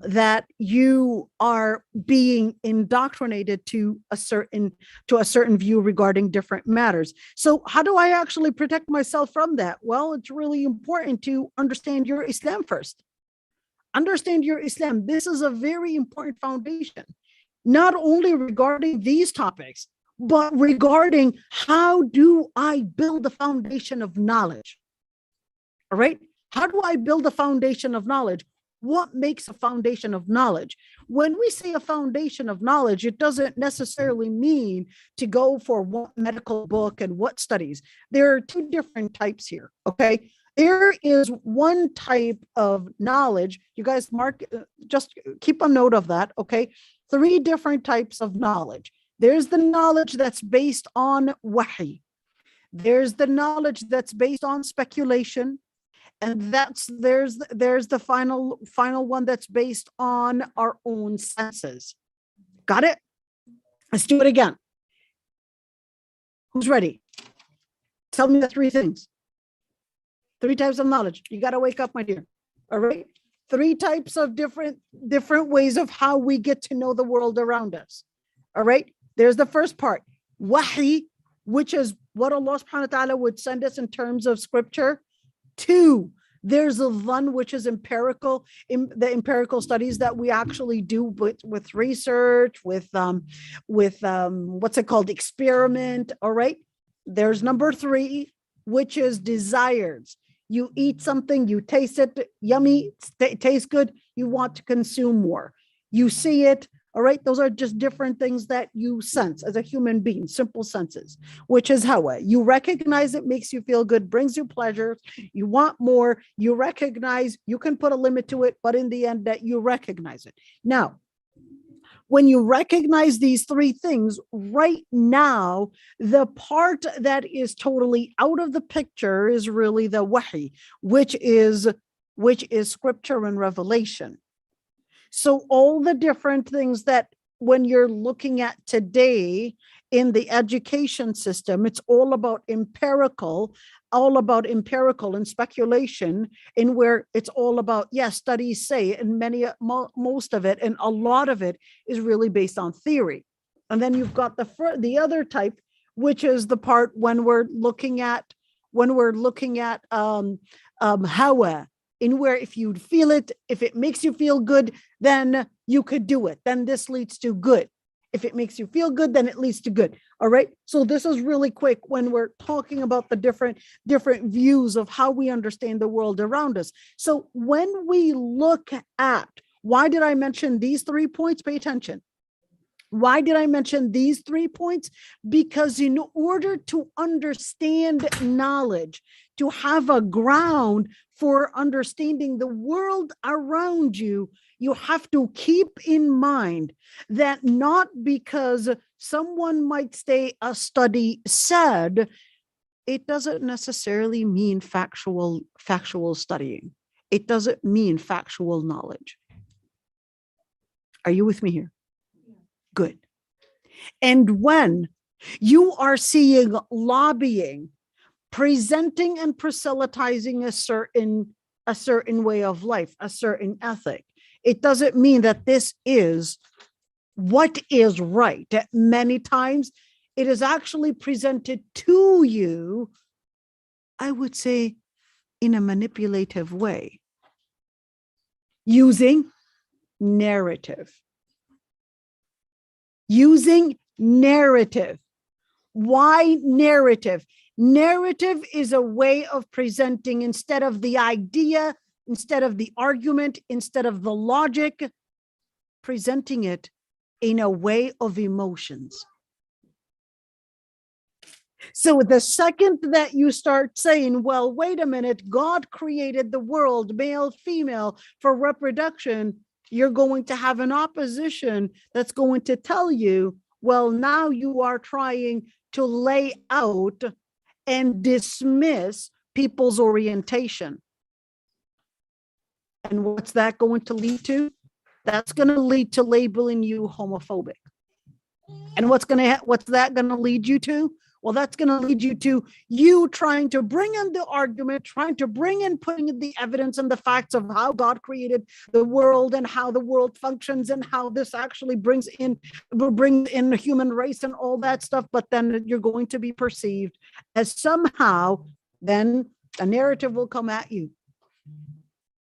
that you are being indoctrinated to a certain view regarding different matters. So how do I actually protect myself from that? Well, it's really important to understand your Islam first. Understand your Islam. This is a very important foundation, not only regarding these topics, but regarding how do I build a foundation of knowledge? All right. How do I build a foundation of knowledge? What makes a foundation of knowledge? When we say a foundation of knowledge, it doesn't necessarily mean to go for what medical book and what studies. There are two different types here, okay? There is one type of knowledge. You guys just keep a note of that, okay? 3 different types of knowledge. There's the knowledge that's based on wahi. There's the knowledge that's based on speculation. And there's the final one that's based on our own senses. Got it? Let's do it again. Who's ready? Tell me the three things. 3 types of knowledge. You got to wake up, my dear. All right. 3 types of different ways of how we get to know the world around us. All right. There's the first part, wahi, which is what Allah subhanahu wa ta'ala would send us in terms of scripture. 2, there's a dhann, which is empirical, in the empirical studies that we actually do with research, with what's it called, experiment. All right. There's number 3, which is desires. You eat something, you taste it, yummy, tastes good, you want to consume more. You see it. All right. Those are just different things that you sense as a human being, simple senses, which is hawa. You recognize it makes you feel good, brings you pleasure. You want more. You recognize you can put a limit to it, but in the end that you recognize it. Now, when you recognize these 3 things right now, the part that is totally out of the picture is really the wahi, which is scripture and revelation. So all the different things that when you're looking at today in the education system, it's all about empirical and speculation, in where it's all about, yes, studies say, and most of it, and a lot of it is really based on theory. And then you've got the other type, which is the part when we're looking at hawa, in where if you feel it, if it makes you feel good, then you could do it. Then this leads to good. If it makes you feel good, then it leads to good. All right. So this is really quick when we're talking about the different views of how we understand the world around us. So when we look at, why did I mention these 3 points? Pay attention. Why did I mention these 3 points? Because in order to understand knowledge, to have a ground for understanding the world around you, you have to keep in mind that not because someone might say a study said, it doesn't necessarily mean factual studying. It doesn't mean factual knowledge. Are you with me here? Good. And when you are seeing lobbying, presenting and proselytizing a certain way of life, a certain ethic, it doesn't mean that this is what is right. Many times it is actually presented to you, I would say, in a manipulative way, using narrative. Using narrative. Why narrative? Narrative is a way of presenting, instead of the idea, instead of the argument, instead of the logic, presenting it in a way of emotions. So the second that you start saying, well, wait a minute, God created the world, male, female, for reproduction, you're going to have an opposition that's going to tell you, well, now you are trying to lay out and dismiss people's orientation. And what's that going to lead to? That's going to lead to labeling you homophobic. And what's that going to lead you to? Well, that's going to lead you to you trying to bring in the argument, trying to bring in, putting in the evidence and the facts of how God created the world and how the world functions and how this actually brings in the human race and all that stuff. But then you're going to be perceived as somehow, then a narrative will come at you.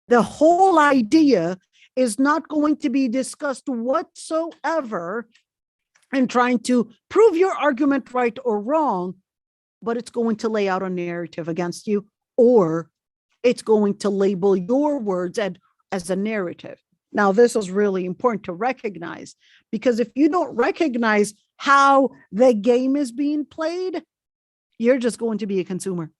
The whole idea is not going to be discussed whatsoever and trying to prove your argument right or wrong, but it's going to lay out a narrative against you, or it's going to label your words as a narrative. Now, this is really important to recognize, because if you don't recognize how the game is being played, you're just going to be a consumer.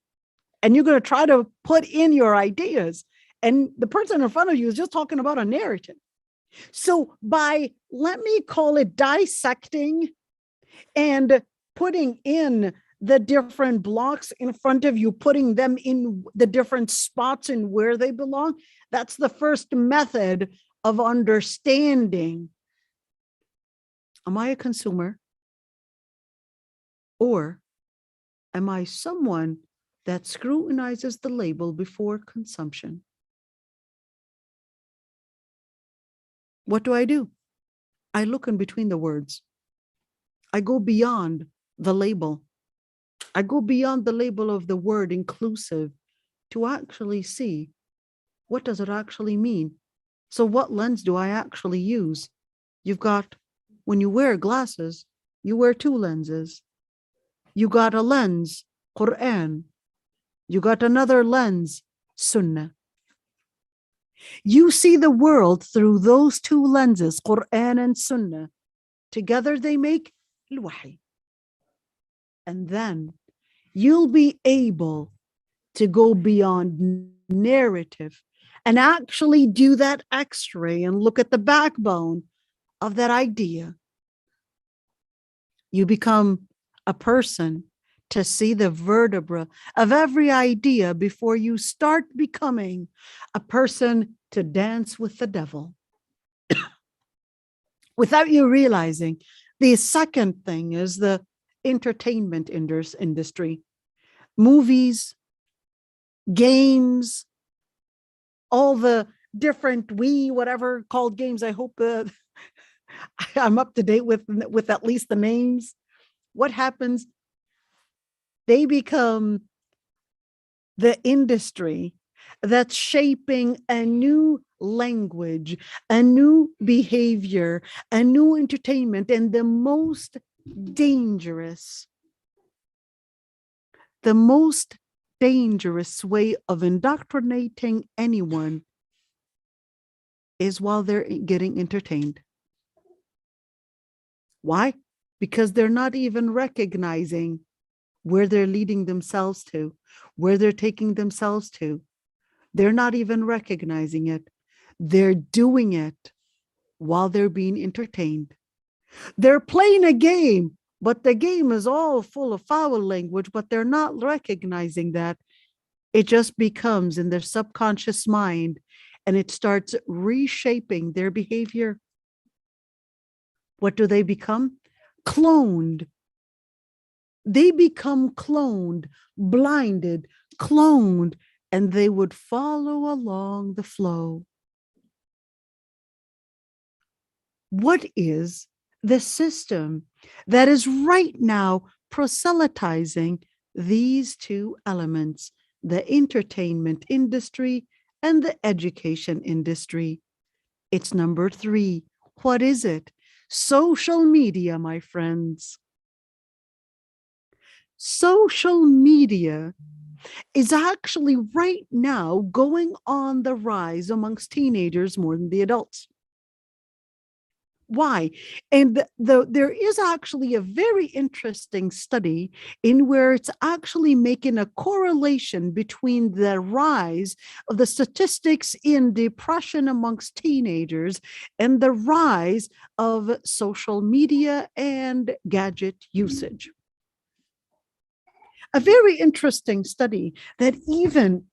And you're going to try to put in your ideas, and the person in front of you is just talking about a narrative. So by, let me call it, dissecting and putting in the different blocks in front of you, putting them in the different spots and where they belong. That's the first method of understanding. Am I a consumer? Or am I someone that scrutinizes the label before consumption? What do? I look in between the words. I go beyond the label. I go beyond the label of the word inclusive to actually see, what does it actually mean? So what lens do I actually use? You've got, when you wear glasses, you wear two lenses. You got a lens, Quran. You got another lens, Sunnah. You see the world through those two lenses, Quran and Sunnah. Together they make al-Wahy. And then you'll be able to go beyond narrative and actually do that x-ray and look at the backbone of that idea. You become a person to see the vertebra of every idea before you start becoming a person to dance with the devil. Without you realizing, the second thing is the entertainment industry. Movies, games, all the different whatever called games. I hope I'm up to date with at least the names. What happens? They become the industry that's shaping a new language, a new behavior, a new entertainment, and the most dangerous way of indoctrinating anyone is while they're getting entertained. Why? Because they're not even recognizing where they're leading themselves to, where they're taking themselves to. They're not even recognizing it. They're doing it while they're being entertained. They're playing a game, but the game is all full of foul language, but they're not recognizing that. It just becomes in their subconscious mind, and it starts reshaping their behavior. What do they become? Cloned. They become cloned, blinded, cloned, and they would follow along the flow. What is the system that is right now proselytizing these two elements, the entertainment industry and the education industry? It's number 3. What is it? Social media, my friends. Social media is actually right now going on the rise amongst teenagers more than the adults. Why? And there is actually a very interesting study in where it's actually making a correlation between the rise of the statistics in depression amongst teenagers and the rise of social media and gadget usage. A very interesting study that even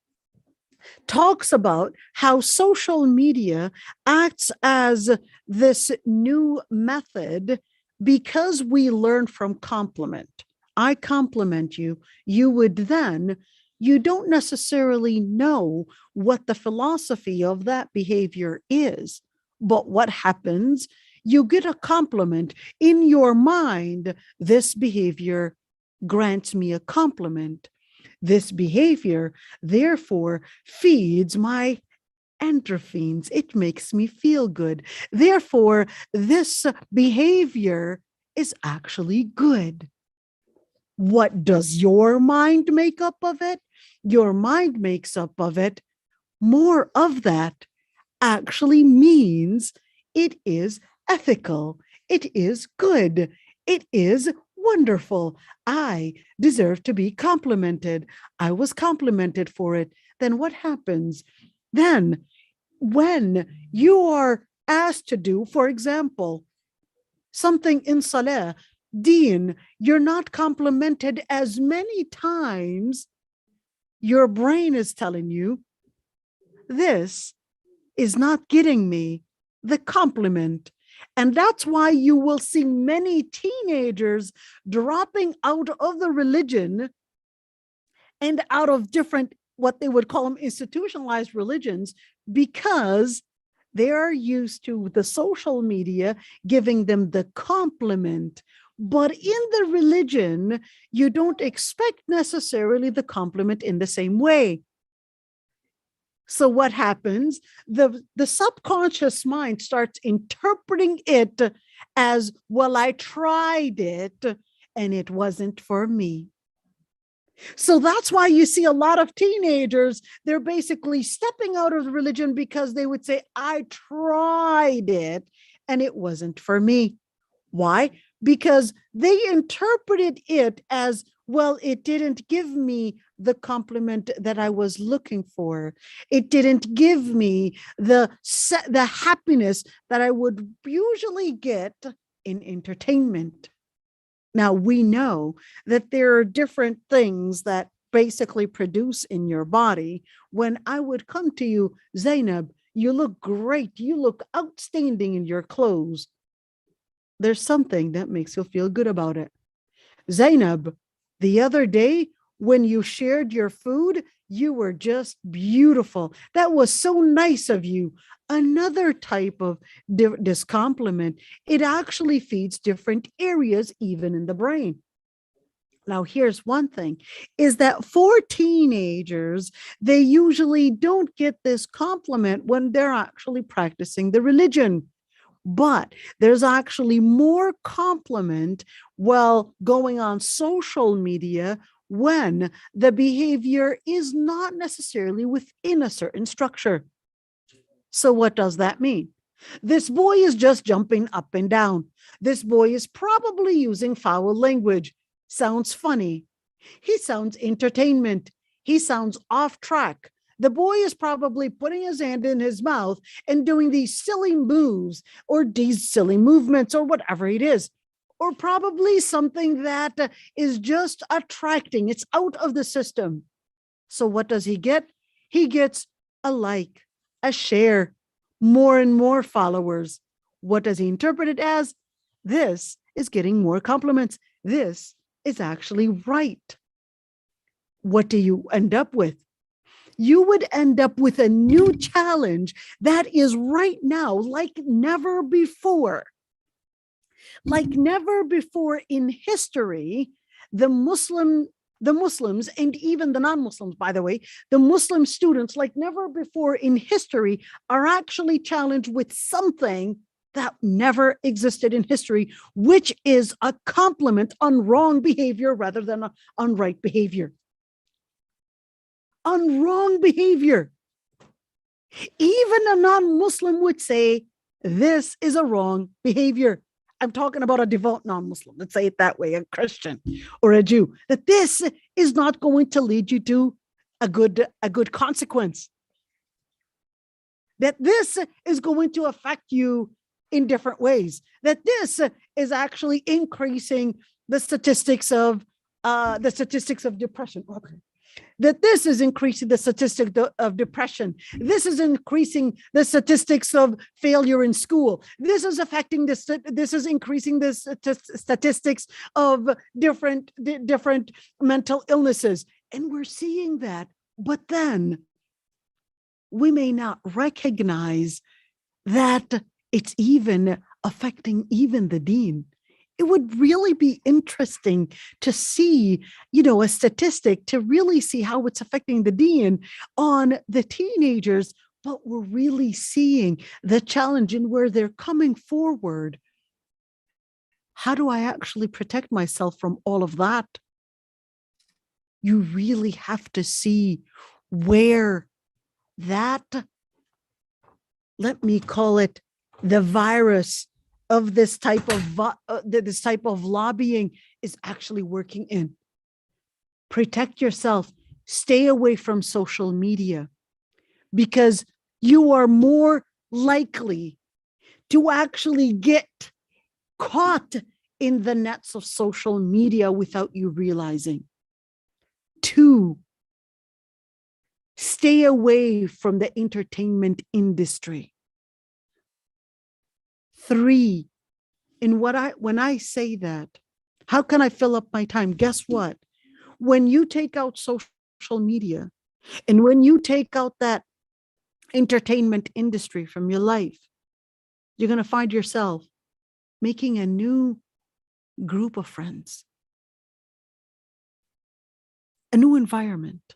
talks about how social media acts as this new method because we learn from compliment. I compliment you, you don't necessarily know what the philosophy of that behavior is. But what happens? You get a compliment in your mind. This behavior grants me a compliment. This behavior, therefore, feeds my endorphins. It makes me feel good. Therefore, this behavior is actually good. What does your mind make up of it? Your mind makes up of it. More of that actually means it is ethical. It is good. It is wonderful. I deserve to be complimented. I was complimented for it. Then what happens? Then when you are asked to do, for example, something in Salah, Dean, you're not complimented as many times. Your brain is telling you, this is not getting me the compliment. And that's why you will see many teenagers dropping out of the religion and out of different, what they would call them, institutionalized religions, because they are used to the social media giving them the compliment. But in the religion, you don't expect necessarily the compliment in the same way. So what happens? The subconscious mind starts interpreting it as, well, I tried it and it wasn't for me. So that's why you see a lot of teenagers, they're basically stepping out of the religion because they would say, I tried it and it wasn't for me. Why? Because they interpreted it as, well, it didn't give me the compliment that I was looking for. It didn't give me the happiness that I would usually get in entertainment. Now, we know that there are different things that basically produce in your body. When I would come to you, Zainab, you look great. You look outstanding in your clothes. There's something that makes you feel good about it. Zainab, the other day when you shared your food, you were just beautiful. That was so nice of you. Another type of this compliment, it actually feeds different areas, even in the brain. Now, here's one thing, is that for teenagers, they usually don't get this compliment when they're actually practicing the religion. But there's actually more compliment while going on social media when the behavior is not necessarily within a certain structure. So what does that mean? This boy is just jumping up and down. This boy is probably using foul language. Sounds funny. He sounds entertainment. He sounds off track. The boy is probably putting his hand in his mouth and doing these silly moves or these silly movements or whatever it is, or probably something that is just attracting. It's out of the system. So what does he get? He gets a like, a share, more and more followers. What does he interpret it as? This is getting more compliments. This is actually right. What do you end up with? You would end up with a new challenge that is right now like never before. Like never before in history, the Muslims, and even the non-Muslims, by the way, the Muslim students, like never before in history, are actually challenged with something that never existed in history, which is a compliment on wrong behavior rather than on right behavior. On wrong behavior. Even a non-Muslim would say, this is a wrong behavior. I'm talking about a devout non-Muslim, let's say it that way, a Christian or a Jew, that this is not going to lead you to a good consequence. That this is going to affect you in different ways. That this is actually increasing the statistics of depression. Okay. That this is increasing the statistic of depression. This is increasing the statistics of failure in school. This is affecting this. This is increasing the statistics of different mental illnesses. And we're seeing that, but then we may not recognize that it's even affecting even the deen. It would really be interesting to see, a statistic to really see how it's affecting the deen on the teenagers, but we're really seeing the challenge in where they're coming forward. How do I actually protect myself from all of that? You really have to see where that, let me call it the virus of this type of lobbying is actually working in. Protect yourself. Stay away from social media, because you are more likely to actually get caught in the nets of social media without you realizing. 2, stay away from the entertainment industry. 3, and when I say that, how can I fill up my time? Guess what? When you take out social media and when you take out that entertainment industry from your life, you're going to find yourself making a new group of friends, a new environment.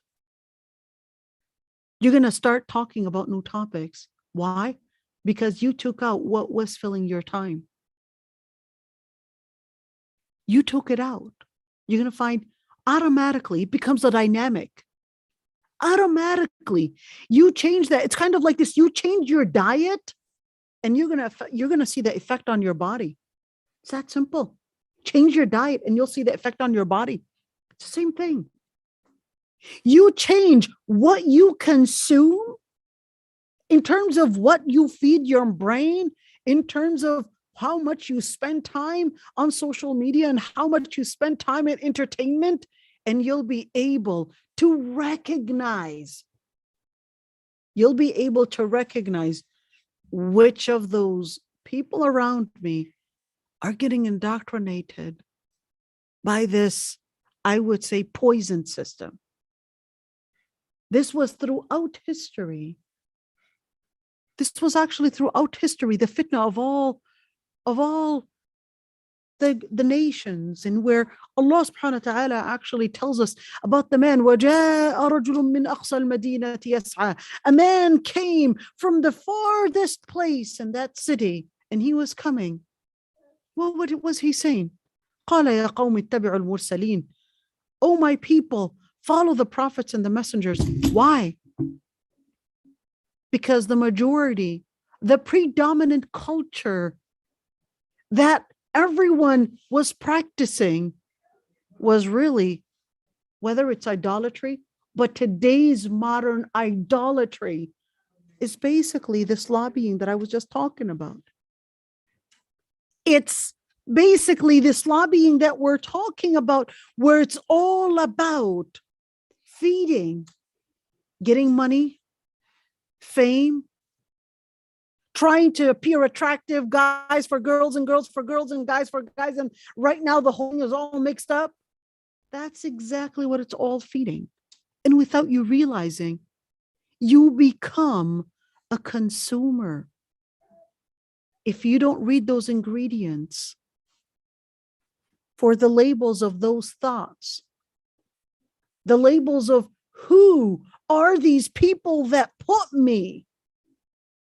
You're going to start talking about new topics. Why? Because you took out what was filling your time. You took it out. You're going to find automatically it becomes a dynamic. Automatically, you change that. It's kind of like this. You change your diet and you're going to see the effect on your body. It's that simple. Change your diet and you'll see the effect on your body. It's the same thing. You change what you consume in terms of what you feed your brain, in terms of how much you spend time on social media and how much you spend time in entertainment, and you'll be able to recognize which of those people around me are getting indoctrinated by this, I would say, poison system. This was throughout history. This was actually throughout history, the fitna of all the nations, and where Allah subhanahu wa ta'ala actually tells us about the man, وَجَاءَ رَجُلٌ مِّنْ أَقْصَى الْمَدِينَةِ يَسْعَى. A man came from the farthest place in that city, and he was coming. Well, what was he saying? قَالَ يَا قَوْمِ اتَّبِعُوا الْمُرْسَلِينَ. Oh, my people, follow the prophets and the messengers. Why? Because the majority, the predominant culture that everyone was practicing was really, whether it's idolatry, but today's modern idolatry is basically this lobbying that I was just talking about. It's basically this lobbying that we're talking about, where it's all about feeding, getting money, fame, trying to appear attractive, guys for girls and girls for girls and guys for guys. And right now the whole thing is all mixed up. That's exactly what it's all feeding. And without you realizing, you become a consumer. If you don't read those ingredients for the labels of those thoughts, the labels of who are these people that put me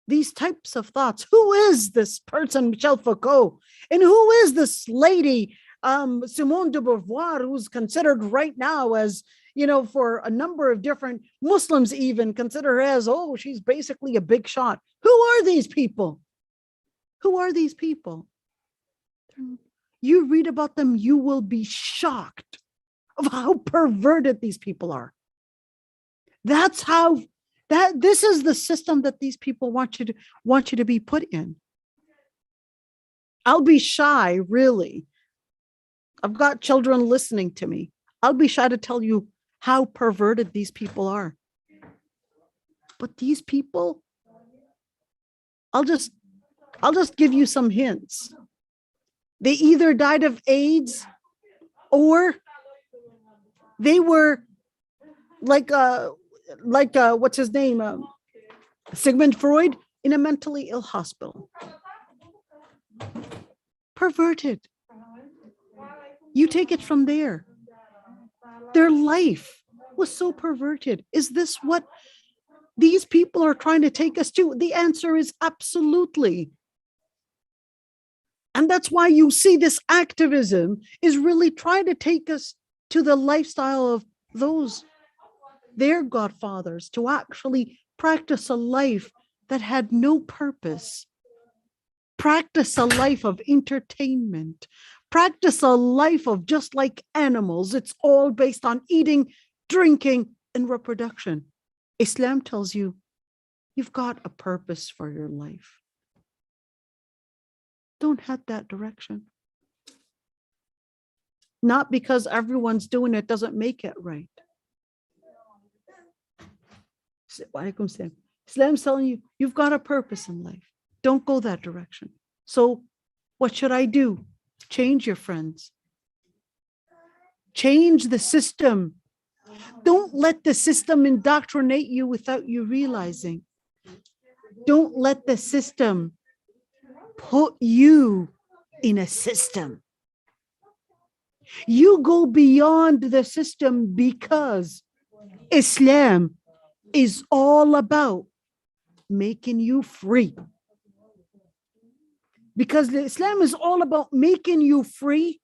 these types of thoughts. Who is this person, Michel Foucault? And who is this lady, Simone de Beauvoir, who's considered right now as, for a number of different Muslims even consider her as, oh, she's basically a big shot. Who are these people? Who are these people? You read about them, you will be shocked of how perverted these people are. This is the system that these people want you to be put in. I'll be shy, really. I've got children listening to me. I'll be shy to tell you how perverted these people are. But these people, I'll just give you some hints. They either died of AIDS or they were like what's his name? Sigmund Freud in a mentally ill hospital. Perverted. You take it from there. Their life was so perverted. Is this what these people are trying to take us to? The answer is absolutely. And that's why you see this activism is really trying to take us to the lifestyle of their godfathers, to actually practice a life that had no purpose, practice a life of entertainment, practice a life of just like animals. It's all based on eating, drinking, and reproduction. Islam tells you, you've got a purpose for your life. Don't head that direction. Not because everyone's doing it doesn't make it right. Walaikum salam. Islam's telling you, you've got a purpose in life. Don't go that direction. So what should I do? Change your friends. Change the system. Don't let the system indoctrinate you without you realizing. Don't let the system put you in a system. You go beyond the system because Islam is all about making you free. Because Islam is all about making you free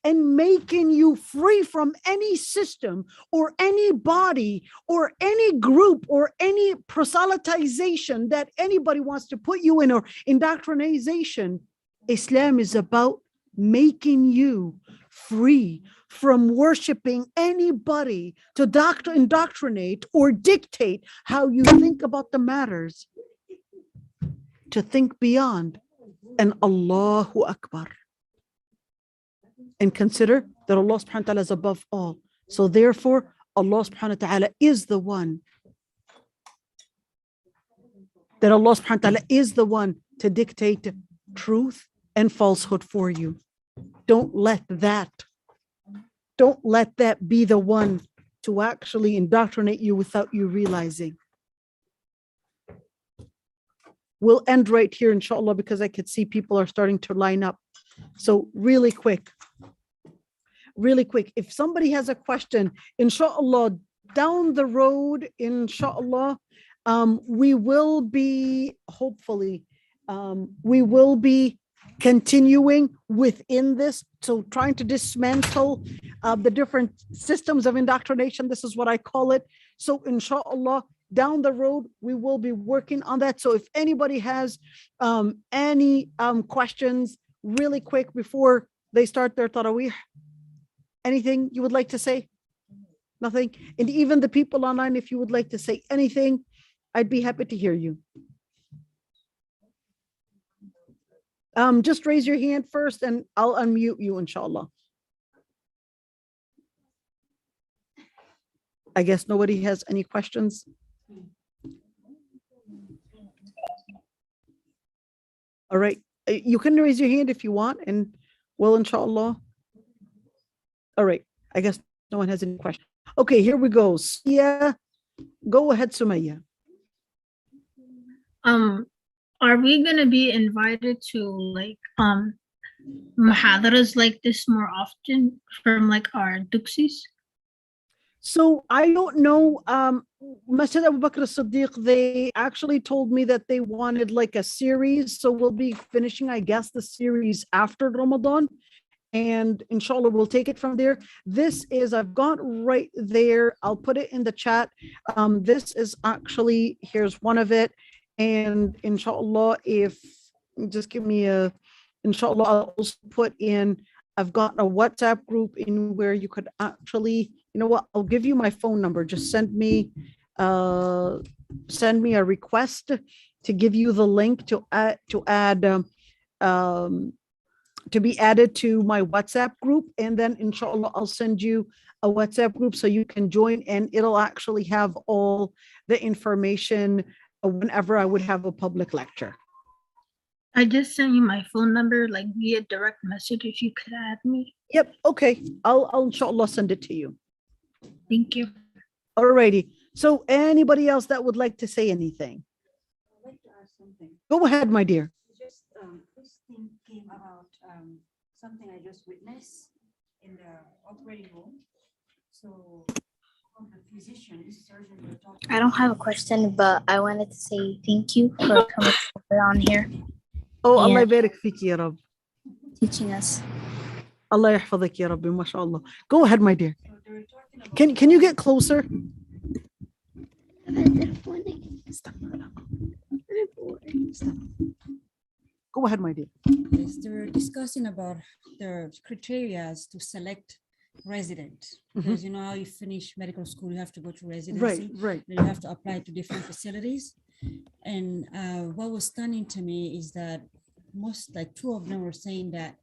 and making you free from any system or any body or any group or any proselytization that anybody wants to put you in or indoctrination. Islam is about making you free from worshiping anybody to indoctrinate or dictate how you think about the matters, to think beyond and Allahu Akbar. And consider that Allah subhanahu wa ta'ala is above all. So therefore, Allah subhanahu wa ta'ala is the one. That Allah subhanahu wa ta'ala is the one to dictate truth and falsehood for you. Don't let that be the one to actually indoctrinate you without you realizing. We'll end right here, inshallah, because I could see people are starting to line up. So really quick, if somebody has a question, inshallah, down the road, inshallah, we will be, hopefully, we will be continuing within this. So trying to dismantle the different systems of indoctrination. This is what I call it. So inshallah, down the road, we will be working on that. So if anybody has any questions, really quick before they start their tarawih, anything you would like to say? Nothing? And even the people online, if you would like to say anything, I'd be happy to hear you. Just raise your hand first and I'll unmute you, inshallah. I guess nobody has any questions. All right, you can raise your hand if you want, and well, inshallah. All right, I guess no one has any questions. Okay, here we go. Yeah, go ahead, Sumaya. Are we gonna be invited to like muhadaras like this more often from like our duxis? So I don't know. Masjid Abu Bakr as-Siddiq, they actually told me that they wanted like a series. So we'll be finishing, I guess, the series after Ramadan. And inshallah, we'll take it from there. This is, I've got right there. I'll put it in the chat. This is actually, here's one of it. And inshallah, if just give me a, inshallah, I'll also put in, I've got a WhatsApp group in where you could actually, you know what, I'll give you my phone number. Just send me a request to give you the link to be added to my WhatsApp group. And then inshallah, I'll send you a WhatsApp group so you can join, and it'll actually have all the information whenever I would have a public lecture. I just sent you my phone number like via direct message if you could add me. Yep. Okay. I'll inshallah send it to you. Thank you. Alrighty. So anybody else that would like to say anything? I'd like to ask something. Go ahead, my dear. Just this thing came about something I just witnessed in the operating room. So from the physicians, surgeons were talking. I don't have a question, but I wanted to say thank you for coming over on here, Oh, Allah Yeah. يبارك فيك يا رب. teaching us. Allah يحفظك يا رب. ما شاء الله. Go ahead, my dear. So they were talking about Can you get closer? Go ahead, my dear. this. They were discussing about the criteria to select resident. Because you know how you finish medical school, you have to go to residency. Right. Then you have to apply to different facilities. And what was stunning to me is that most, like two of them were saying that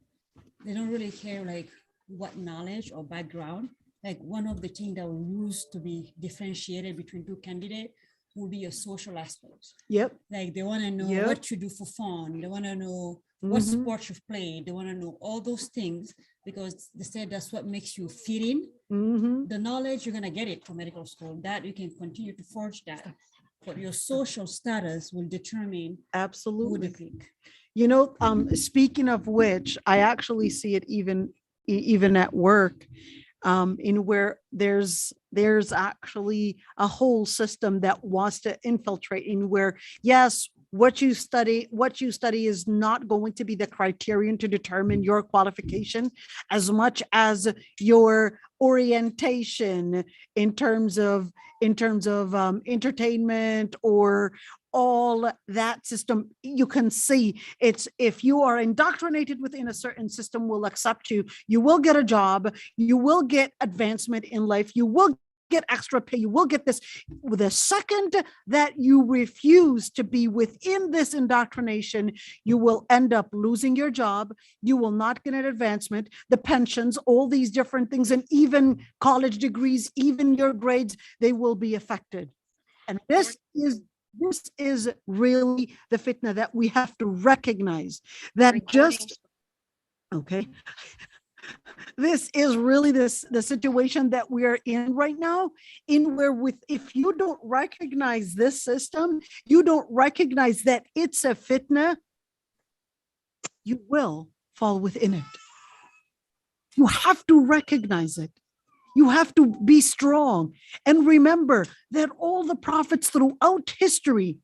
they don't really care like what knowledge or background. Like one of the things that we use to be differentiated between two candidates will be your social aspects. Yep. Like they want to know Yep. what you do for fun. They want to know what Mhm. sport you've played. They want to know all those things because they said that's what makes you fit in. Mhm. The knowledge, you're going to get it from medical school, that you can continue to forge that. But your social status will determine who they Absolutely. pick. You know, speaking of which, I actually see it even at work, in where there's actually a whole system that wants to infiltrate, in where, yes, what you study is not going to be the criterion to determine your qualification, as much as your orientation in terms of entertainment or all that system. You can see it's, if you are indoctrinated within a certain system, will accept you, you will get a job, you will get advancement in life, you will get extra pay, you will get this. The second that you refuse to be within this indoctrination, you will end up losing your job, you will not get an advancement, the pensions, all these different things, and even college degrees, even your grades, they will be affected. And this is really the fitna that we have to recognize, that just, okay, this is really the situation that we are in right now, in where, with, if you don't recognize this system, you don't recognize that it's a fitna, you will fall within it. You have to recognize it. You have to be strong. And remember that all the prophets throughout history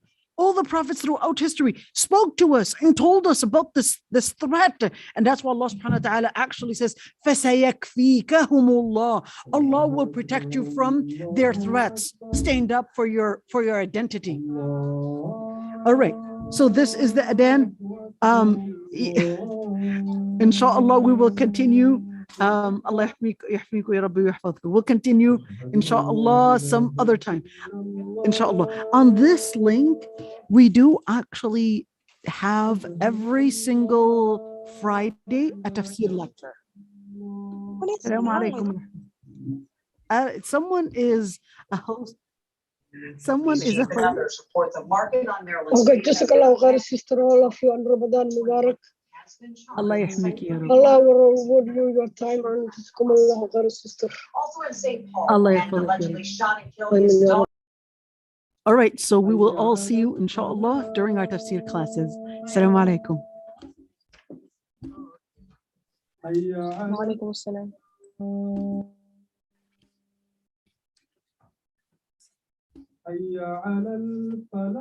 spoke to us and told us about this threat. And that's why Allah subhanahu wa ta'ala actually says, فَسَيَكْفِيكَهُمُ اللَّهُ. Allah will protect you from their threats. Stand up for your identity. All right. So this is the Adhan. Inshallah, we will continue. Allah yahmiku ya Rabbi yahfadhku. We'll continue, inshallah, some other time. Inshallah. On this link, we do actually have every single Friday a tafsir lecture. Assalamu alaikum. Someone is a host. Someone is a host. Support the market on Maryland. Okay, jazakallah khair, sister, all of you, and Ramadan Mubarak. Allah yahmiki ya Rabbi. Allah will reward you your time, and jazakumullah khair, sister. Also in St. Paul, Allah and yahfadhik. allegedly shot and killed Amin his ya daughter. All right, so we will all see you, inshallah, during our tafsir classes. Assalamu alaikum. Wa alaikum assalam. حي على الفلاح.